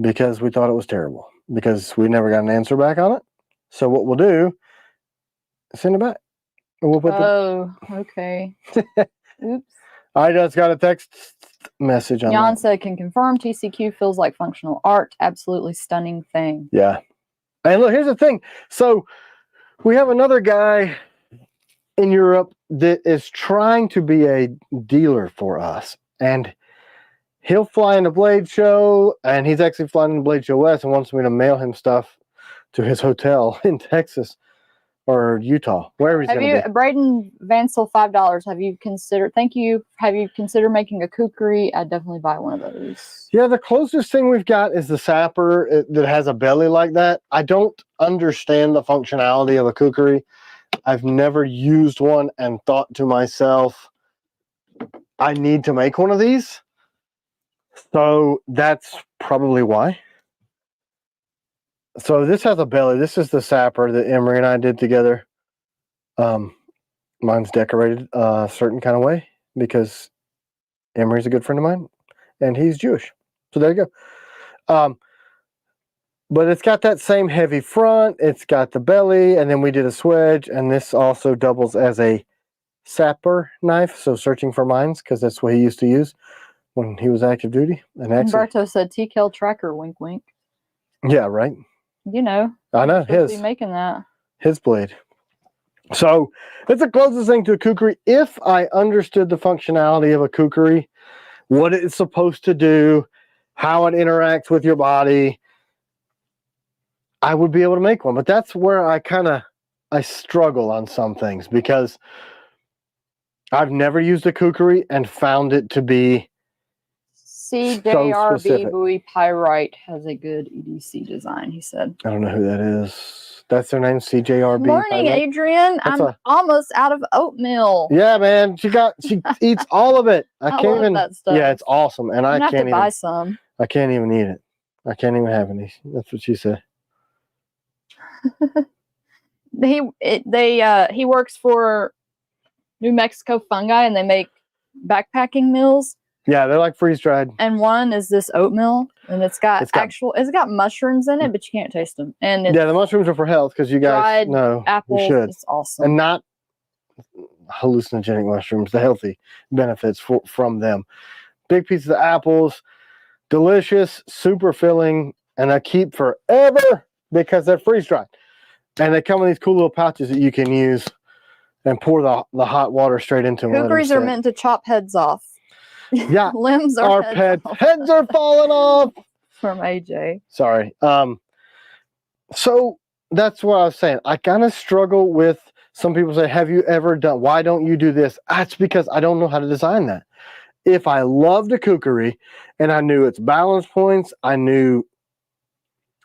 Speaker 2: because we thought it was terrible. Because we never got an answer back on it. So what we'll do is send it back. And we'll put
Speaker 1: okay. Oops.
Speaker 2: I just got a text message on
Speaker 1: Jan
Speaker 2: that.
Speaker 1: said, can confirm TCQ feels like functional art. Absolutely stunning thing.
Speaker 2: Yeah. And look, here's the thing. So we have another guy in Europe that is trying to be a dealer for us. And he'll fly in the Blade Show, and he's actually flying in the Blade Show West and wants me to mail him stuff to his hotel in Texas or Utah, wherever he's going to be.
Speaker 1: Braden Vansel, $5. Have you considered, thank you. Have you considered making a kukri? I'd definitely buy one of those.
Speaker 2: Yeah, the closest thing we've got is the sapper that has a belly like that. I don't understand the functionality of a kukri. I've never used one and thought to myself, I need to make one of these. So that's probably why. So this has a belly. This is the sapper that Emery and I did together. Mine's decorated a certain kind of way because Emery's a good friend of mine and he's Jewish. So there you go. But it's got that same heavy front. It's got the belly, and then we did a swedge, and this also doubles as a sapper knife. So searching for mines, because that's what he used to use when he was active duty. And
Speaker 1: Humberto said TKL tracker, wink, wink.
Speaker 2: Yeah, right.
Speaker 1: You know.
Speaker 2: I know his.
Speaker 1: Be making that.
Speaker 2: His blade. So it's the closest thing to a kukri. If I understood the functionality of a kukri, what it's supposed to do, how it interacts with your body, I would be able to make one. But that's where I struggle on some things because I've never used a kukri and found it to be
Speaker 1: CJRB Buoy Pyrite has a good EDC design, he said.
Speaker 2: I don't know who that is. That's their name, CJRB.
Speaker 1: Morning, Pyrite? Adrian. I'm almost out of oatmeal.
Speaker 2: Yeah, man. She eats all of it. I can't
Speaker 1: love
Speaker 2: even.
Speaker 1: That stuff.
Speaker 2: Yeah, it's awesome, and I can't even
Speaker 1: buy some.
Speaker 2: I can't even eat it. I can't even have any. That's what she said.
Speaker 1: He works for New Mexico Fungi, and they make backpacking meals.
Speaker 2: Yeah, they're like freeze dried.
Speaker 1: And one is this oatmeal, and it's got mushrooms in it, but you can't taste them. And
Speaker 2: yeah, the mushrooms are for health because you guys know
Speaker 1: apples.
Speaker 2: You should.
Speaker 1: It's awesome,
Speaker 2: and not hallucinogenic mushrooms. The healthy benefits from them. Big pieces of apples, delicious, super filling, and I keep forever because they're freeze dried. And they come in these cool little pouches that you can use and pour the hot water straight into them.
Speaker 1: Kukris are meant to chop heads off.
Speaker 2: Yeah.
Speaker 1: Limbs are
Speaker 2: heads are falling off.
Speaker 1: From AJ.
Speaker 2: Sorry. So that's what I was saying. I kind of struggle with some people say, have you ever done, why don't you do this? That's because I don't know how to design that. If I loved a kukri and I knew its balance points, I knew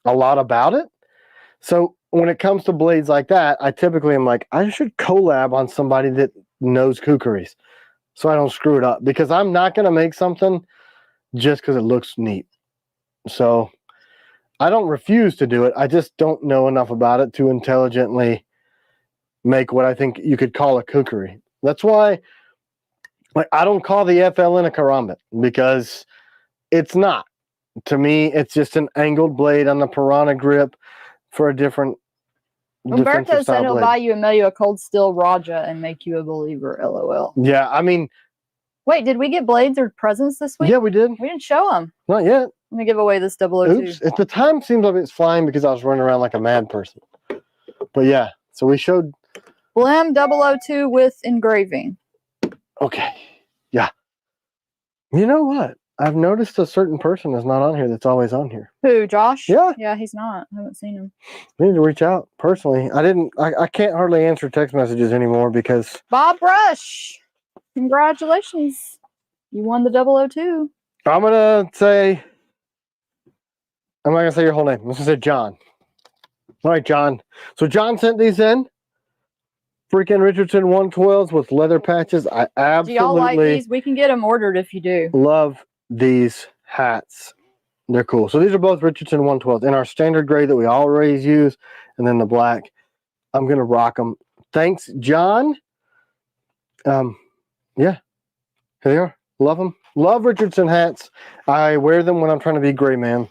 Speaker 2: a lot about it. So when it comes to blades like that, I typically am like, I should collab on somebody that knows kukris so I don't screw it up, because I'm not going to make something just because it looks neat. So I don't refuse to do it. I just don't know enough about it to intelligently make what I think you could call a kukri. That's why, like, I don't call the FLN a karambit, because it's not. To me, it's just an angled blade on the piranha grip for a different
Speaker 1: Umberto said he'll buy you and mail you a cold steel Raja and make you a believer. LOL.
Speaker 2: Yeah, I mean,
Speaker 1: wait, did we get blades or presents this week?
Speaker 2: Yeah, we did.
Speaker 1: We didn't show them.
Speaker 2: Not yet.
Speaker 1: Let me give away this 002.
Speaker 2: Oops. At the time, seems like it's flying because I was running around like a mad person. But yeah, so we showed.
Speaker 1: Blim 002 with engraving.
Speaker 2: Okay. Yeah. You know what? I've noticed a certain person is not on here that's always on here.
Speaker 1: Who, Josh?
Speaker 2: Yeah.
Speaker 1: Yeah, he's not. I haven't seen him.
Speaker 2: We need to reach out personally. I can't hardly answer text messages anymore because.
Speaker 1: Bob Rush. Congratulations. You won the 002.
Speaker 2: I'm going to say. I'm not going to say your whole name. I'm going to say John. All right, John. So John sent these in. Freaking Richardson 112s with leather patches. I absolutely.
Speaker 1: Do y'all like these? We can get them ordered if you do.
Speaker 2: Love these hats. They're cool. So these are both Richardson 112s in our standard gray that we always use, and then the black. I'm gonna rock them. Thanks, John. Yeah, here they are. Love them. Love Richardson hats. I wear them when I'm trying to be gray man.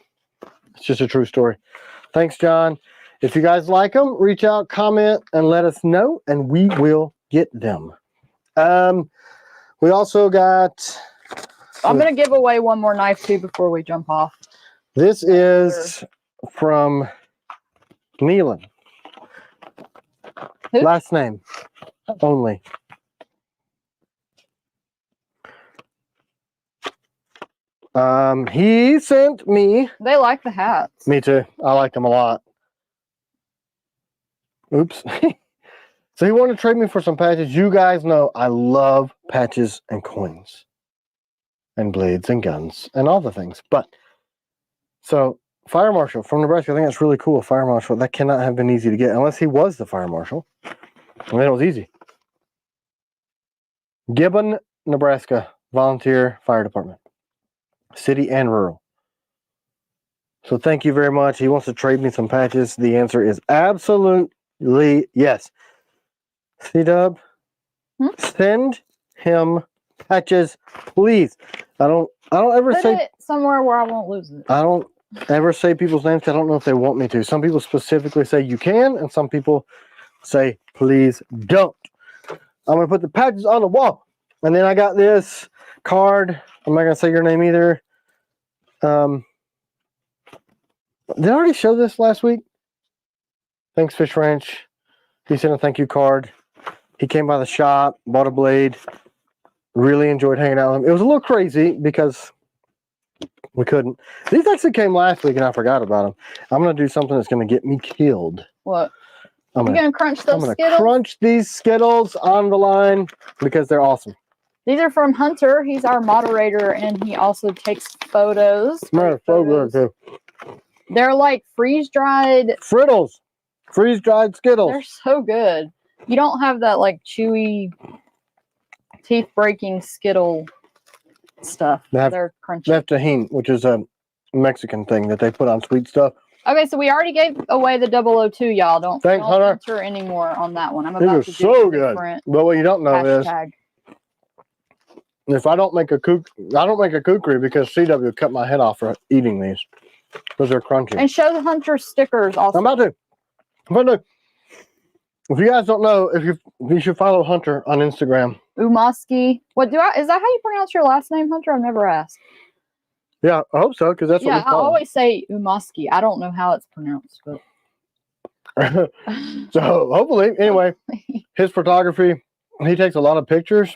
Speaker 2: It's just a true story. Thanks, John. If you guys like them, reach out, comment, and let us know, and we will get them. We also got.
Speaker 1: I'm going to give away one more knife, too, before we jump off.
Speaker 2: This is from Nealon.
Speaker 1: Who?
Speaker 2: Last name only. He sent me.
Speaker 1: They like the hats.
Speaker 2: Me too. I like them a lot. Oops. So he wanted to trade me for some patches. You guys know I love patches and coins. And blades and guns and all the things. But, so, Fire Marshal from Nebraska. I think that's really cool. Fire Marshal. That cannot have been easy to get. Unless he was the Fire Marshal. And then it was easy. Gibbon, Nebraska. Volunteer Fire Department. City and rural. So thank you very much. He wants to trade me some patches. The answer is absolutely yes. C-Dub, send him patches, please. I don't ever
Speaker 1: Put
Speaker 2: say
Speaker 1: it somewhere where I won't lose it.
Speaker 2: I don't ever say people's names. I don't know if they want me to. Some people specifically say you can, and some people say please don't. I'm gonna put the patches on the wall, and then I got this card. I'm not gonna say your name either. Did I already show this last week? Thanks, Fish Ranch. He sent a thank you card. He came by the shop, bought a blade. Really enjoyed hanging out with him. It was a little crazy because we couldn't. These actually came last week and I forgot about them. I'm going to do something that's going to get me killed.
Speaker 1: What?
Speaker 2: I'm
Speaker 1: going to crunch those
Speaker 2: Skittles? I'm
Speaker 1: Skittles?
Speaker 2: going to crunch these Skittles on the line because they're awesome.
Speaker 1: These are from Hunter. He's our moderator and he also takes photos.
Speaker 2: They're so good too.
Speaker 1: They're like freeze-dried.
Speaker 2: Frittles. Freeze-dried Skittles.
Speaker 1: They're so good. You don't have that like chewy, teeth-breaking Skittle stuff. They're crunchy.
Speaker 2: They have tahini, which is a Mexican thing that they put on sweet stuff.
Speaker 1: Okay, so we already gave away the 002, y'all. Don't enter anymore on that one. I'm about to do
Speaker 2: so
Speaker 1: good.
Speaker 2: But what you don't know
Speaker 1: hashtag.
Speaker 2: Is if I don't make a kukri because CW cut my head off for eating these because they're crunchy.
Speaker 1: And show the Hunter stickers also.
Speaker 2: I'm about to. If you guys don't know, you should follow Hunter on Instagram.
Speaker 1: Umaski. Is that how you pronounce your last name, Hunter? I've never asked.
Speaker 2: Yeah, I hope so, because that's what we call
Speaker 1: I always say Umaski. I don't know how it's pronounced, but
Speaker 2: so hopefully, anyway, his photography, he takes a lot of pictures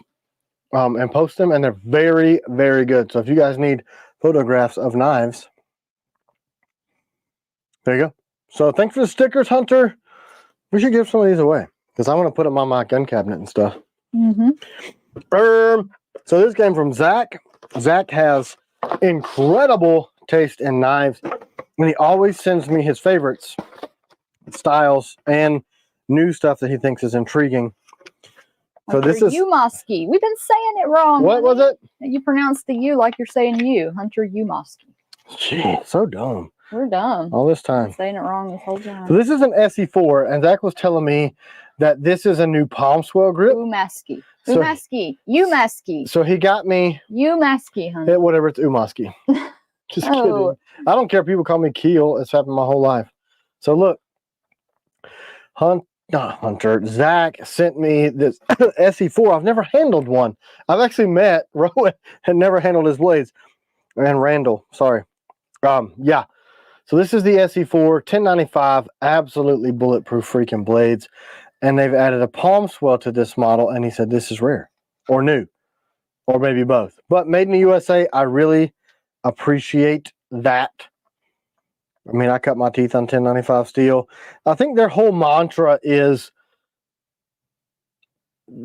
Speaker 2: and posts them, and they're very, very good. So if you guys need photographs of knives, there you go. So thanks for the stickers, Hunter. We should give some of these away because I want to put them on my gun cabinet and stuff. So this came from Zach. Zach has incredible taste in knives, and he always sends me his favorites, styles, and new stuff that he thinks is intriguing. So
Speaker 1: Hunter
Speaker 2: this is
Speaker 1: Umoski. We've been saying it wrong.
Speaker 2: What was it?
Speaker 1: You pronounce the U like you're saying you. Hunter Umoski.
Speaker 2: Gee, so dumb.
Speaker 1: We're dumb.
Speaker 2: All this time.
Speaker 1: Been saying it wrong this whole time.
Speaker 2: So this is an SE4, and Zach was telling me that this is a new palm swell grip.
Speaker 1: Umoski.
Speaker 2: So-
Speaker 1: Umoski. Umoski.
Speaker 2: So he got me
Speaker 1: Umoski, Hunter.
Speaker 2: at whatever it's Umoski. Just
Speaker 1: Oh.
Speaker 2: kidding. I don't care if people call me Keel. It's happened my whole life. So look, Hunter, Zach sent me this SE4. I've never handled one. I've actually met Rowan and never handled his blades. And Randall, sorry. Yeah. So this is the SE4 1095, absolutely bulletproof freaking blades. And they've added a palm swell to this model. And he said, this is rare or new or maybe both, but made in the USA. I really appreciate that. I mean, I cut my teeth on 1095 steel. I think their whole mantra is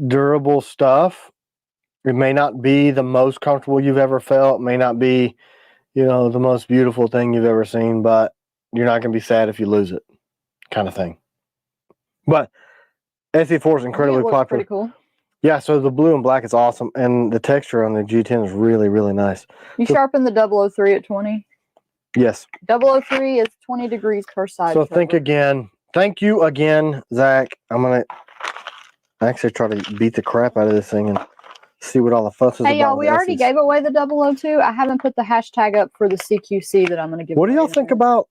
Speaker 2: durable stuff. It may not be the most comfortable you've ever felt. It may not be, you know, the most beautiful thing you've ever seen, but you're not going to be sad if you lose it, kind of thing. But SE4 is incredibly popular.
Speaker 1: Pretty cool.
Speaker 2: Yeah, so the blue and black is awesome, and the texture on the G10 is really, really nice.
Speaker 1: You sharpen the 003 at 20?
Speaker 2: Yes.
Speaker 1: 003 is 20 degrees per side.
Speaker 2: So think again. Thank you again, Zach. I'm going to actually try to beat the crap out of this thing and see what all the fuss is about.
Speaker 1: Hey, y'all, we already gave away the 002. I haven't put the hashtag up for the CQC that I'm going to give away.
Speaker 2: What do y'all think about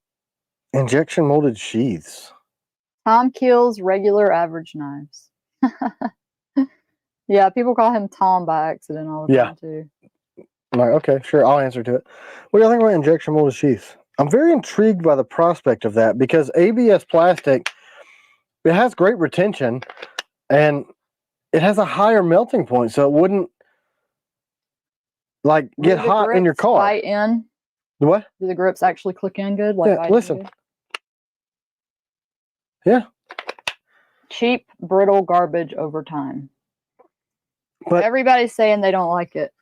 Speaker 2: injection molded sheaths?
Speaker 1: Tom Keel's regular average knives. Yeah, people call him Tom by accident all the time, too.
Speaker 2: I'm like, okay, sure, I'll answer to it. What do you think about injection molded sheaths? I'm very intrigued by the prospect of that because ABS plastic, it has great retention and it has a higher melting point, so it wouldn't like get hot in your car.
Speaker 1: Bite in?
Speaker 2: What?
Speaker 1: Do the grips actually click in good? Like
Speaker 2: yeah, listen.
Speaker 1: good?
Speaker 2: Yeah.
Speaker 1: Cheap, brittle garbage over time.
Speaker 2: But
Speaker 1: everybody's saying they don't like it.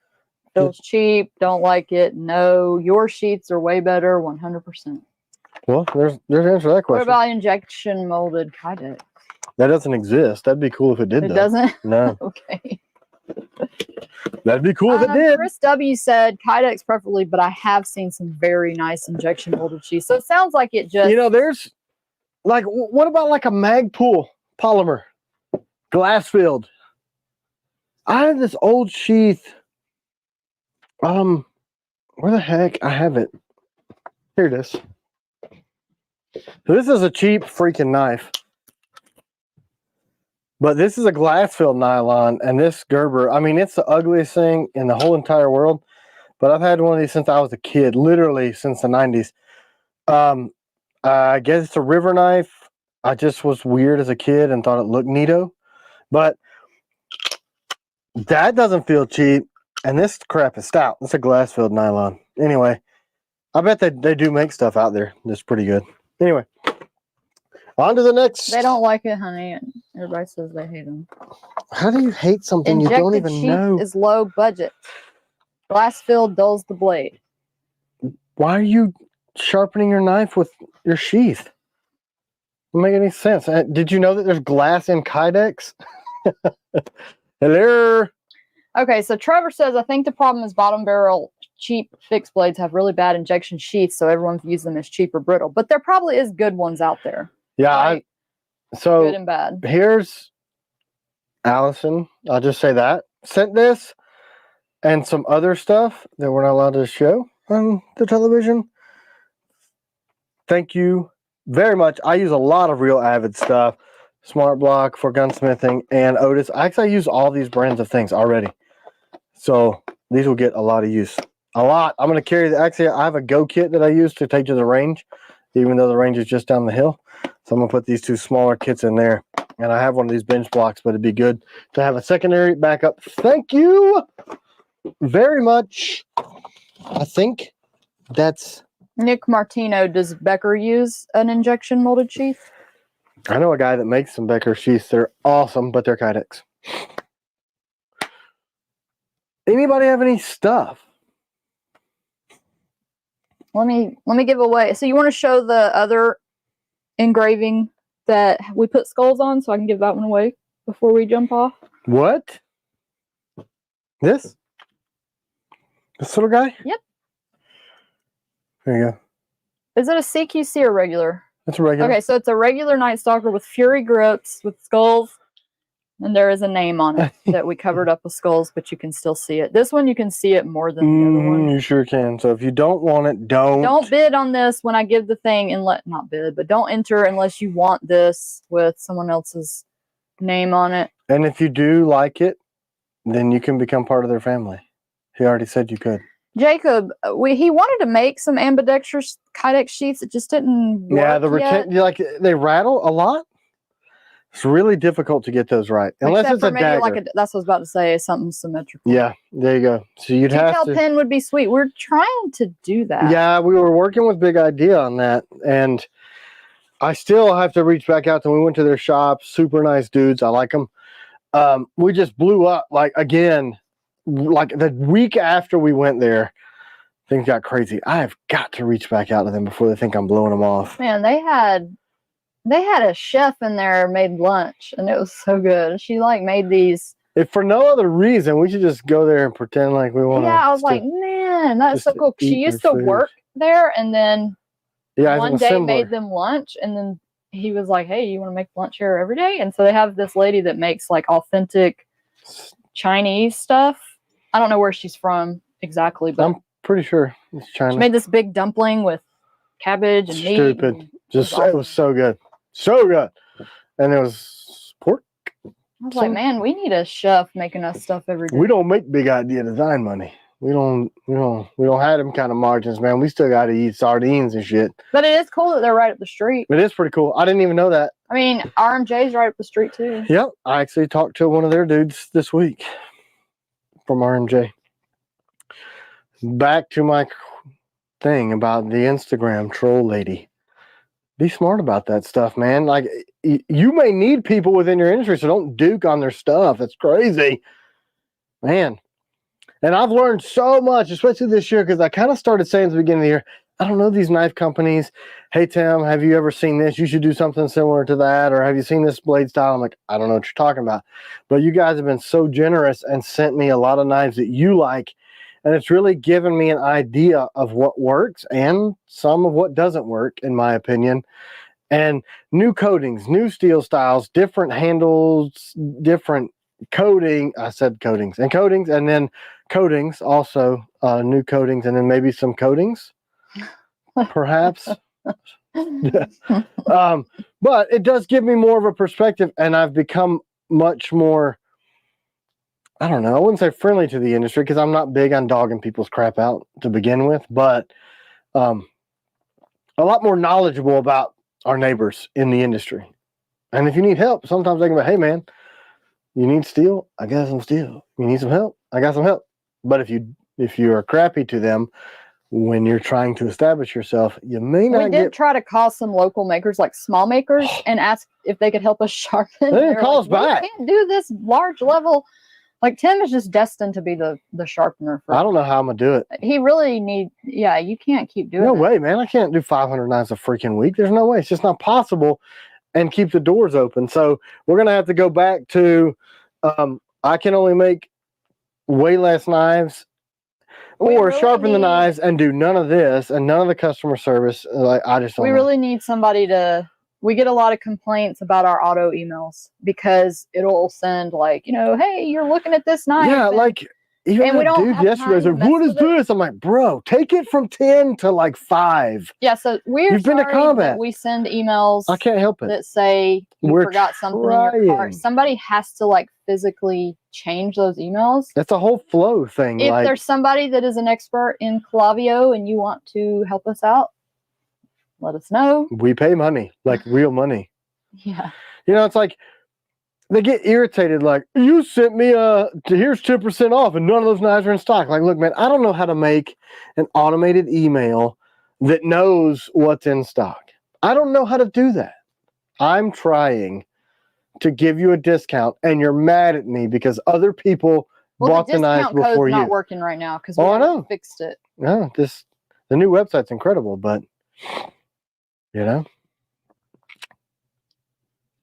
Speaker 1: Feels cheap, don't like it. No, your sheets are way better, 100%.
Speaker 2: Well, there's the answer to that question.
Speaker 1: What about injection molded Kydex?
Speaker 2: That doesn't exist. That'd be cool if it did.
Speaker 1: It doesn't?
Speaker 2: No.
Speaker 1: Okay.
Speaker 2: That'd be cool if it did.
Speaker 1: Chris W said Kydex preferably, but I have seen some very nice injection molded sheets. So it sounds like it just...
Speaker 2: You know, there's like, what about like a Magpul polymer? Glass filled. I have this old sheath. Where the heck? I have it. Here it is. So this is a cheap freaking knife. But this is a glass-filled nylon, and this Gerber, I mean, it's the ugliest thing in the whole entire world. But I've had one of these since I was a kid, literally since the 90s. I guess it's a river knife. I just was weird as a kid and thought it looked neato. But that doesn't feel cheap. And this crap is stout. It's a glass-filled nylon. Anyway, I bet they do make stuff out there that's pretty good. Anyway, on to the next.
Speaker 1: They don't like it, honey. And everybody says they hate them.
Speaker 2: How do you hate something you don't even know?
Speaker 1: Is low budget. Glass-filled dulls the blade.
Speaker 2: Why are you sharpening your knife with your sheath? Doesn't make any sense. Did you know that there's glass in Kydex? Hello.
Speaker 1: Okay, so Trevor says, I think the problem is bottom barrel cheap fixed blades have really bad injection sheaths, so everyone views them as cheap or brittle. But there probably is good ones out there.
Speaker 2: Yeah,
Speaker 1: right?
Speaker 2: So
Speaker 1: good and bad.
Speaker 2: Here's Allison. I'll just say that. Sent this and some other stuff that we're not allowed to show on the television. Thank you very much. I use a lot of Real Avid stuff. Smart Block for gunsmithing and Otis. Actually, I use all these brands of things already. So these will get a lot of use. A lot. I'm going to carry actually, I have a go kit that I use to take to the range, even though the range is just down the hill. So I'm going to put these two smaller kits in there. And I have one of these bench blocks, but it'd be good to have a secondary backup. Thank you very much. I think that's
Speaker 1: Nick Martino, does Becker use an injection molded sheath?
Speaker 2: I know a guy that makes some Becker sheaths. They're awesome, but they're Kydex. Anybody have any stuff?
Speaker 1: Let me give away. So you want to show the other engraving that we put skulls on, so I can give that one away before we jump off?
Speaker 2: What? This little guy?
Speaker 1: Yep.
Speaker 2: There you go.
Speaker 1: Is it a CQC or regular?
Speaker 2: That's a regular.
Speaker 1: Okay, so it's a regular Night Stalker with Fury grips, with skulls, and there is a name on it that we covered up with skulls, but you can still see it. This one, you can see it more than the other one.
Speaker 2: You sure can. So if you don't want it, don't.
Speaker 1: Don't bid on this when I give the thing, and not bid, but don't enter unless you want this with someone else's name on it.
Speaker 2: And if you do like it, then you can become part of their family. He already said you could.
Speaker 1: Jacob, he wanted to make some ambidextrous Kydex sheets. It just didn't work.
Speaker 2: Yeah, like they rattle a lot. It's really difficult to get those right, unless
Speaker 1: Except
Speaker 2: it's
Speaker 1: for
Speaker 2: a
Speaker 1: maybe
Speaker 2: dagger.
Speaker 1: like that's what I was about to say, something symmetrical.
Speaker 2: Yeah, there you go. So you'd have
Speaker 1: Detail
Speaker 2: to.
Speaker 1: pin would be sweet. We're trying to do that.
Speaker 2: Yeah, we were working with Big Idea on that, and I still have to reach back out to them. We went to their shop. Super nice dudes. I like them. We just blew up like again. Like the week after we went there, things got crazy. I have got to reach back out to them before they think I'm blowing them off.
Speaker 1: Man, they had a chef in there made lunch, and it was so good. She like made these.
Speaker 2: If for no other reason, we should just go there and pretend like we want to.
Speaker 1: Yeah, I was like, man, that's so cool. She used to work there, and then one day made them lunch, and then he was like, hey, you want to make lunch here every day? And so they have this lady that makes like authentic Chinese stuff. I don't know where she's from exactly, but
Speaker 2: I'm pretty sure it's China.
Speaker 1: She made this big dumpling with cabbage and meat.
Speaker 2: Stupid.
Speaker 1: And
Speaker 2: it was so good. So good. And it was pork.
Speaker 1: I was like, man, we need a chef making us stuff every day.
Speaker 2: We don't make Big Idea design money. We don't have them kind of margins, man. We still got to eat sardines and shit.
Speaker 1: But it is cool that they're right up the street.
Speaker 2: It is pretty cool. I didn't even know that.
Speaker 1: I mean, RMJ's right up the street too.
Speaker 2: Yep. I actually talked to one of their dudes this week from RMJ. Back to my thing about the Instagram troll lady. Be smart about that stuff, man. Like, you may need people within your industry, so don't duke on their stuff. That's crazy, man. And I've learned so much, especially this year, because I kind of started saying at the beginning of the year, I don't know these knife companies. Hey, Tim, have you ever seen this? You should do something similar to that. Or have you seen this blade style? I'm like, I don't know what you're talking about. But you guys have been so generous and sent me a lot of knives that you like. And it's really given me an idea of what works and some of what doesn't work, in my opinion. And new coatings, new steel styles, different handles, different coating. I said coatings, and then coatings also, new coatings, and then maybe some coatings, perhaps. But it does give me more of a perspective, and I've become much more, I don't know, I wouldn't say friendly to the industry, because I'm not big on dogging people's crap out to begin with, but a lot more knowledgeable about our neighbors in the industry. And if you need help, sometimes they can be, hey man, you need steel? I got some steel. You need some help? I got some help. But if you are crappy to them when you're trying to establish yourself, you may not. We did
Speaker 1: try to call some local makers, like small makers, and ask if they could help us sharpen.
Speaker 2: They didn't call us back.
Speaker 1: We can't do this large level. Like, Tim is just destined to be the sharpener.
Speaker 2: I don't know how I'm going to do it.
Speaker 1: He really you can't keep doing it.
Speaker 2: No way, man. I can't do 500 knives a freaking week. There's no way. It's just not possible, and keep the doors open. So we're going to have to go back to, I can only make way less knives, or sharpen the knives and do none of this and none of the customer service. Like, I just don't know.
Speaker 1: Really need somebody to. We get a lot of complaints about our auto emails because it'll send like, hey, you're looking at this knife.
Speaker 2: Yeah, like even that dude yesterday said, what is this? I'm like, bro, take it from 10 to like 5.
Speaker 1: Yeah, so you've
Speaker 2: been to combat.
Speaker 1: We send emails.
Speaker 2: I can't help it.
Speaker 1: That say you forgot something in your cart. Somebody has to like physically change those emails.
Speaker 2: That's a whole flow thing.
Speaker 1: If there's somebody that is an expert in Callavio and you want to help us out, let us know.
Speaker 2: We pay money, like real money.
Speaker 1: Yeah.
Speaker 2: It's like they get irritated, like, you sent me here's 10% off and none of those knives are in stock. Like, look, man, I don't know how to make an automated email that knows what's in stock. I don't know how to do that. I'm trying to give you a discount, and you're mad at me because other people bought the knives before you.
Speaker 1: The discount code's not working right now because we fixed it.
Speaker 2: No, the new website's incredible, but you know,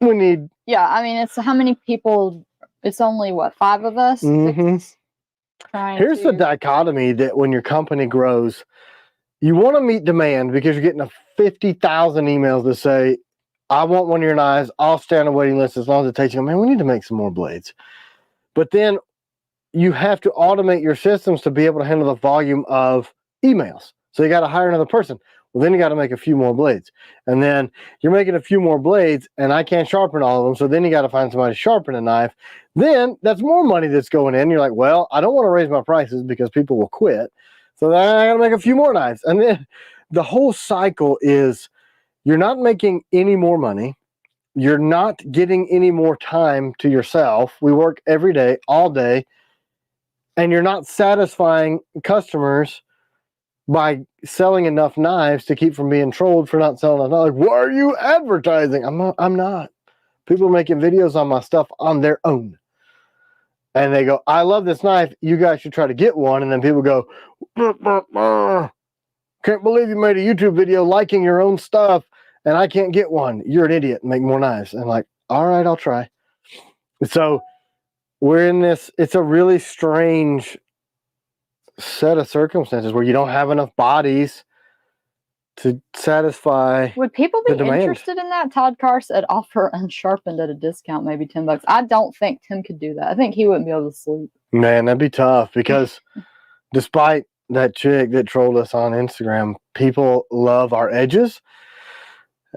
Speaker 2: we need.
Speaker 1: Yeah, I mean, it's how many people? It's only what, 5 of us.
Speaker 2: Here's the dichotomy that when your company grows, you want to meet demand because you're getting 50,000 emails that say, I want one of your knives. I'll stay on a waiting list as long as it takes you. Man, we need to make some more blades. But then you have to automate your systems to be able to handle the volume of emails. So you got to hire another person. Well, then you got to make a few more blades. And then you're making a few more blades, and I can't sharpen all of them. So then you got to find somebody to sharpen a knife. Then that's more money that's going in. You're like, well, I don't want to raise my prices because people will quit. So then I got to make a few more knives. And then the whole cycle is you're not making any more money. You're not getting any more time to yourself. We work every day, all day, and you're not satisfying customers by selling enough knives to keep from being trolled for not selling enough. Like, why are you advertising? I'm not. People are making videos on my stuff on their own. And they go, I love this knife. You guys should try to get one. And then people go, can't believe you made a YouTube video liking your own stuff and I can't get one. You're an idiot. Make more knives. And like, all right, I'll try. So we're in this, it's a really strange set of circumstances where you don't have enough bodies to satisfy.
Speaker 1: Would people be interested in that? Todd Carr said offer unsharpened at a discount, maybe $10. I don't think Tim could do that. I think he wouldn't be able to sleep.
Speaker 2: Man, that'd be tough because despite that chick that trolled us on Instagram, people love our edges.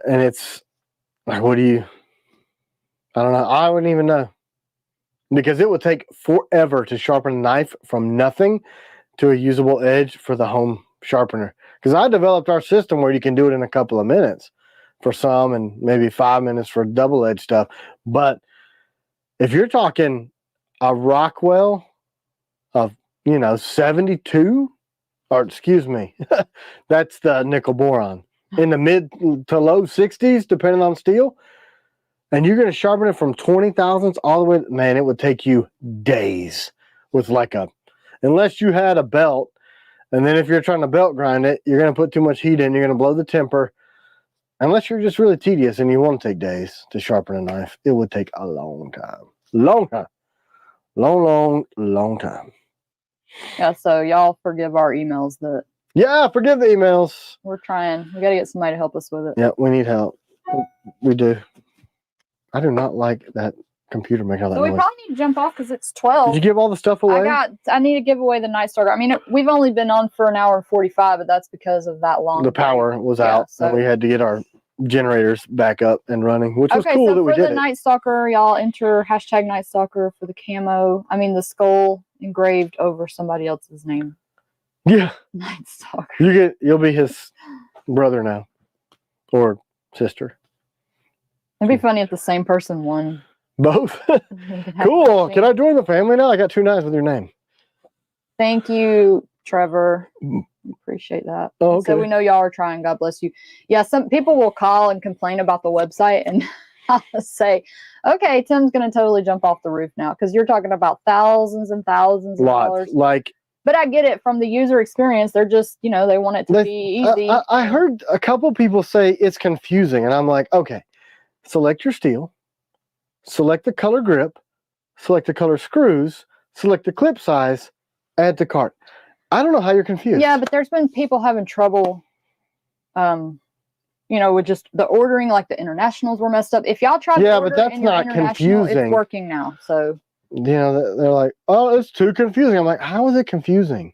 Speaker 2: And it's like, what do you, I don't know. I wouldn't even know because it would take forever to sharpen a knife from nothing to a usable edge for the home sharpener. Because I developed our system where you can do it in a couple of minutes for some and maybe 5 minutes for double edge stuff. But if you're talking a Rockwell of, 72, or excuse me, that's the nickel boron, in the mid to low 60s, depending on steel, and you're going to sharpen it from 20 thousandths all the way, man, it would take you days with like unless you had a belt. And then if you're trying to belt grind it, you're going to put too much heat in. You're going to blow the temper. Unless you're just really tedious and you want to take days to sharpen a knife, it would take a long time. Long time. Long time.
Speaker 1: Yeah, so y'all forgive our emails that...
Speaker 2: Yeah, forgive the emails.
Speaker 1: We're trying. We got to get somebody to help us with it.
Speaker 2: Yeah, we need help. We do. I do not like that computer making all that noise.
Speaker 1: We probably need to jump off because it's 12.
Speaker 2: Did you give all the stuff away?
Speaker 1: I need to give away the Night Stalker. I mean, we've only been on for an hour and 45, but that's because of that long.
Speaker 2: The power was out, and we had to get our generators back up and running, which was cool that we did.
Speaker 1: For the Night Stalker, y'all enter hashtag Night Stalker for the camo. I mean, the skull engraved over somebody else's name.
Speaker 2: Yeah,
Speaker 1: Night Stalker.
Speaker 2: You'll be his brother now, or sister.
Speaker 1: It'd be funny if the same person won.
Speaker 2: Both. Cool. Can I join the family now? I got 2 knives with your name.
Speaker 1: Thank you, Trevor. Appreciate that.
Speaker 2: Oh, okay.
Speaker 1: So we know y'all are trying. God bless you. Yeah, some people will call and complain about the website, and I'll say, okay, Tim's going to totally jump off the roof now because you're talking about thousands and thousands of dollars. But I get it from the user experience. They're just, they want it to be easy.
Speaker 2: I heard a couple people say it's confusing, and I'm like, okay, select your steel. Select the color grip, select the color screws, select the clip size, add to cart. I don't know how you're confused.
Speaker 1: Yeah, but there's been people having trouble, with just the ordering, like the internationals were messed up. If y'all try to order,
Speaker 2: but that's not confusing.
Speaker 1: It's working now, so.
Speaker 2: They're like, oh, it's too confusing. I'm like, how is it confusing?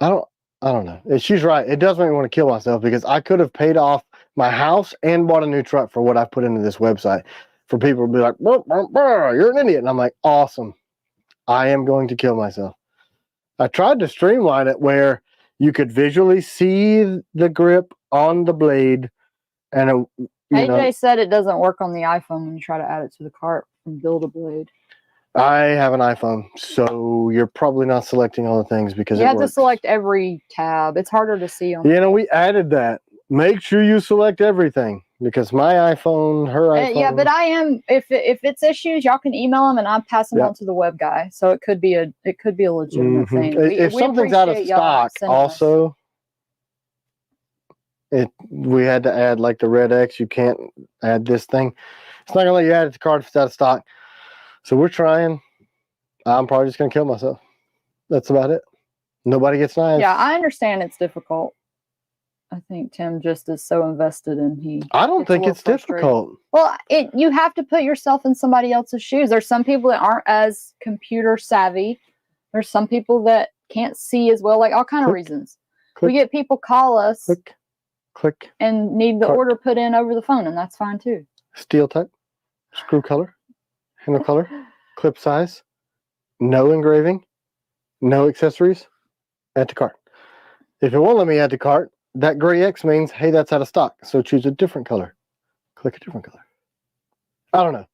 Speaker 2: I don't know. She's right. It does make me want to kill myself because I could have paid off my house and bought a new truck for what I put into this website for people to be like, burr, burr, burr, you're an idiot. And I'm like, awesome. I am going to kill myself. I tried to streamline it where you could visually see the grip on the blade. And
Speaker 1: AJ said it doesn't work on the iPhone when you try to add it to the cart from Build-A-Blade.
Speaker 2: I have an iPhone, so you're probably not selecting all the things because
Speaker 1: you
Speaker 2: it
Speaker 1: have
Speaker 2: works.
Speaker 1: to select every tab. It's harder to see on.
Speaker 2: You know, we added that. Make sure you select everything because my iPhone, her iPhone.
Speaker 1: Yeah, but I am. If it's issues, y'all can email them, and I pass them on to the web guy. So it could be a legitimate thing.
Speaker 2: If something's out of stock, also, we had to add like the red X. You can't add this thing. It's not gonna let you add it to cart if it's out of stock. So we're trying. I'm probably just gonna kill myself. That's about it. Nobody gets knives.
Speaker 1: Yeah, I understand it's difficult. I think Tim just is so invested in
Speaker 2: I don't think it's difficult.
Speaker 1: Well, you have to put yourself in somebody else's shoes. There's some people that aren't as computer savvy. There's some people that can't see as well, like all kind of reasons. We get people call us,
Speaker 2: click,
Speaker 1: and need the order put in over the phone, and that's fine too.
Speaker 2: Steel type, screw color, handle color, clip size, no engraving, no accessories, add to cart. If it won't let me add to cart, that gray X means, hey, that's out of stock. So choose a different color. Click a different color. I don't know.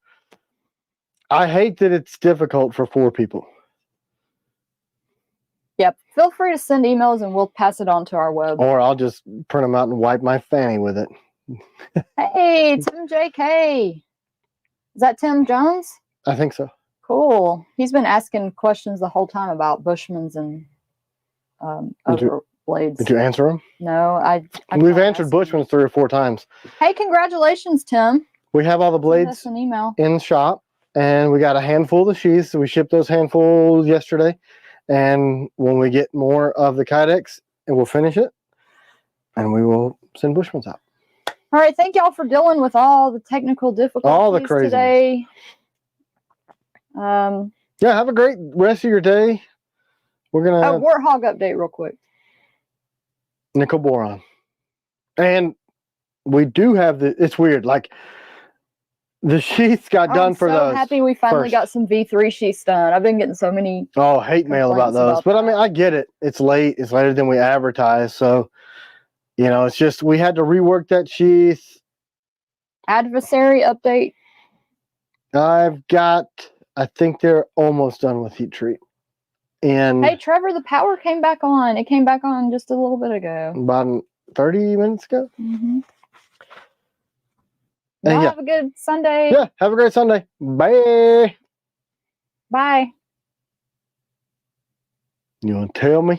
Speaker 2: I hate that it's difficult for 4 people.
Speaker 1: Yep. Feel free to send emails and we'll pass it on to our web.
Speaker 2: Or I'll just print them out and wipe my fanny with it.
Speaker 1: Hey, Tim JK. Is that Tim Jones?
Speaker 2: I think so.
Speaker 1: Cool. He's been asking questions the whole time about Bushmans and other blades.
Speaker 2: Did you answer them?
Speaker 1: No,
Speaker 2: We've answered Bushmans 3 or 4 times.
Speaker 1: Hey, congratulations, Tim.
Speaker 2: We have all the blades
Speaker 1: an email
Speaker 2: in the shop, and we got a handful of the sheaths. So we shipped those handfuls yesterday, and when we get more of the Kydex, and we'll finish it, and we will send Bushmans out.
Speaker 1: All right, thank y'all for dealing with all the technical difficulties
Speaker 2: all the craziness
Speaker 1: today.
Speaker 2: Yeah, have a great rest of your day. We're gonna
Speaker 1: Warthog update real quick.
Speaker 2: Nickel boron, and we do have the. It's weird, like the sheaths got done for those.
Speaker 1: I'm so happy we finally got some V3 sheaths done. I've been getting so many
Speaker 2: hate mail about those, but I mean, I get it. It's late. It's later than we advertised, so you know, it's just we had to rework that sheath.
Speaker 1: Adversary update.
Speaker 2: I think they're almost done with heat treat. And
Speaker 1: hey, Trevor, the power came back on. It came back on just a little bit ago.
Speaker 2: About 30 minutes ago.
Speaker 1: Y'all have a good Sunday.
Speaker 2: Yeah, have a great Sunday. Bye.
Speaker 1: Bye.
Speaker 2: You want to tell me?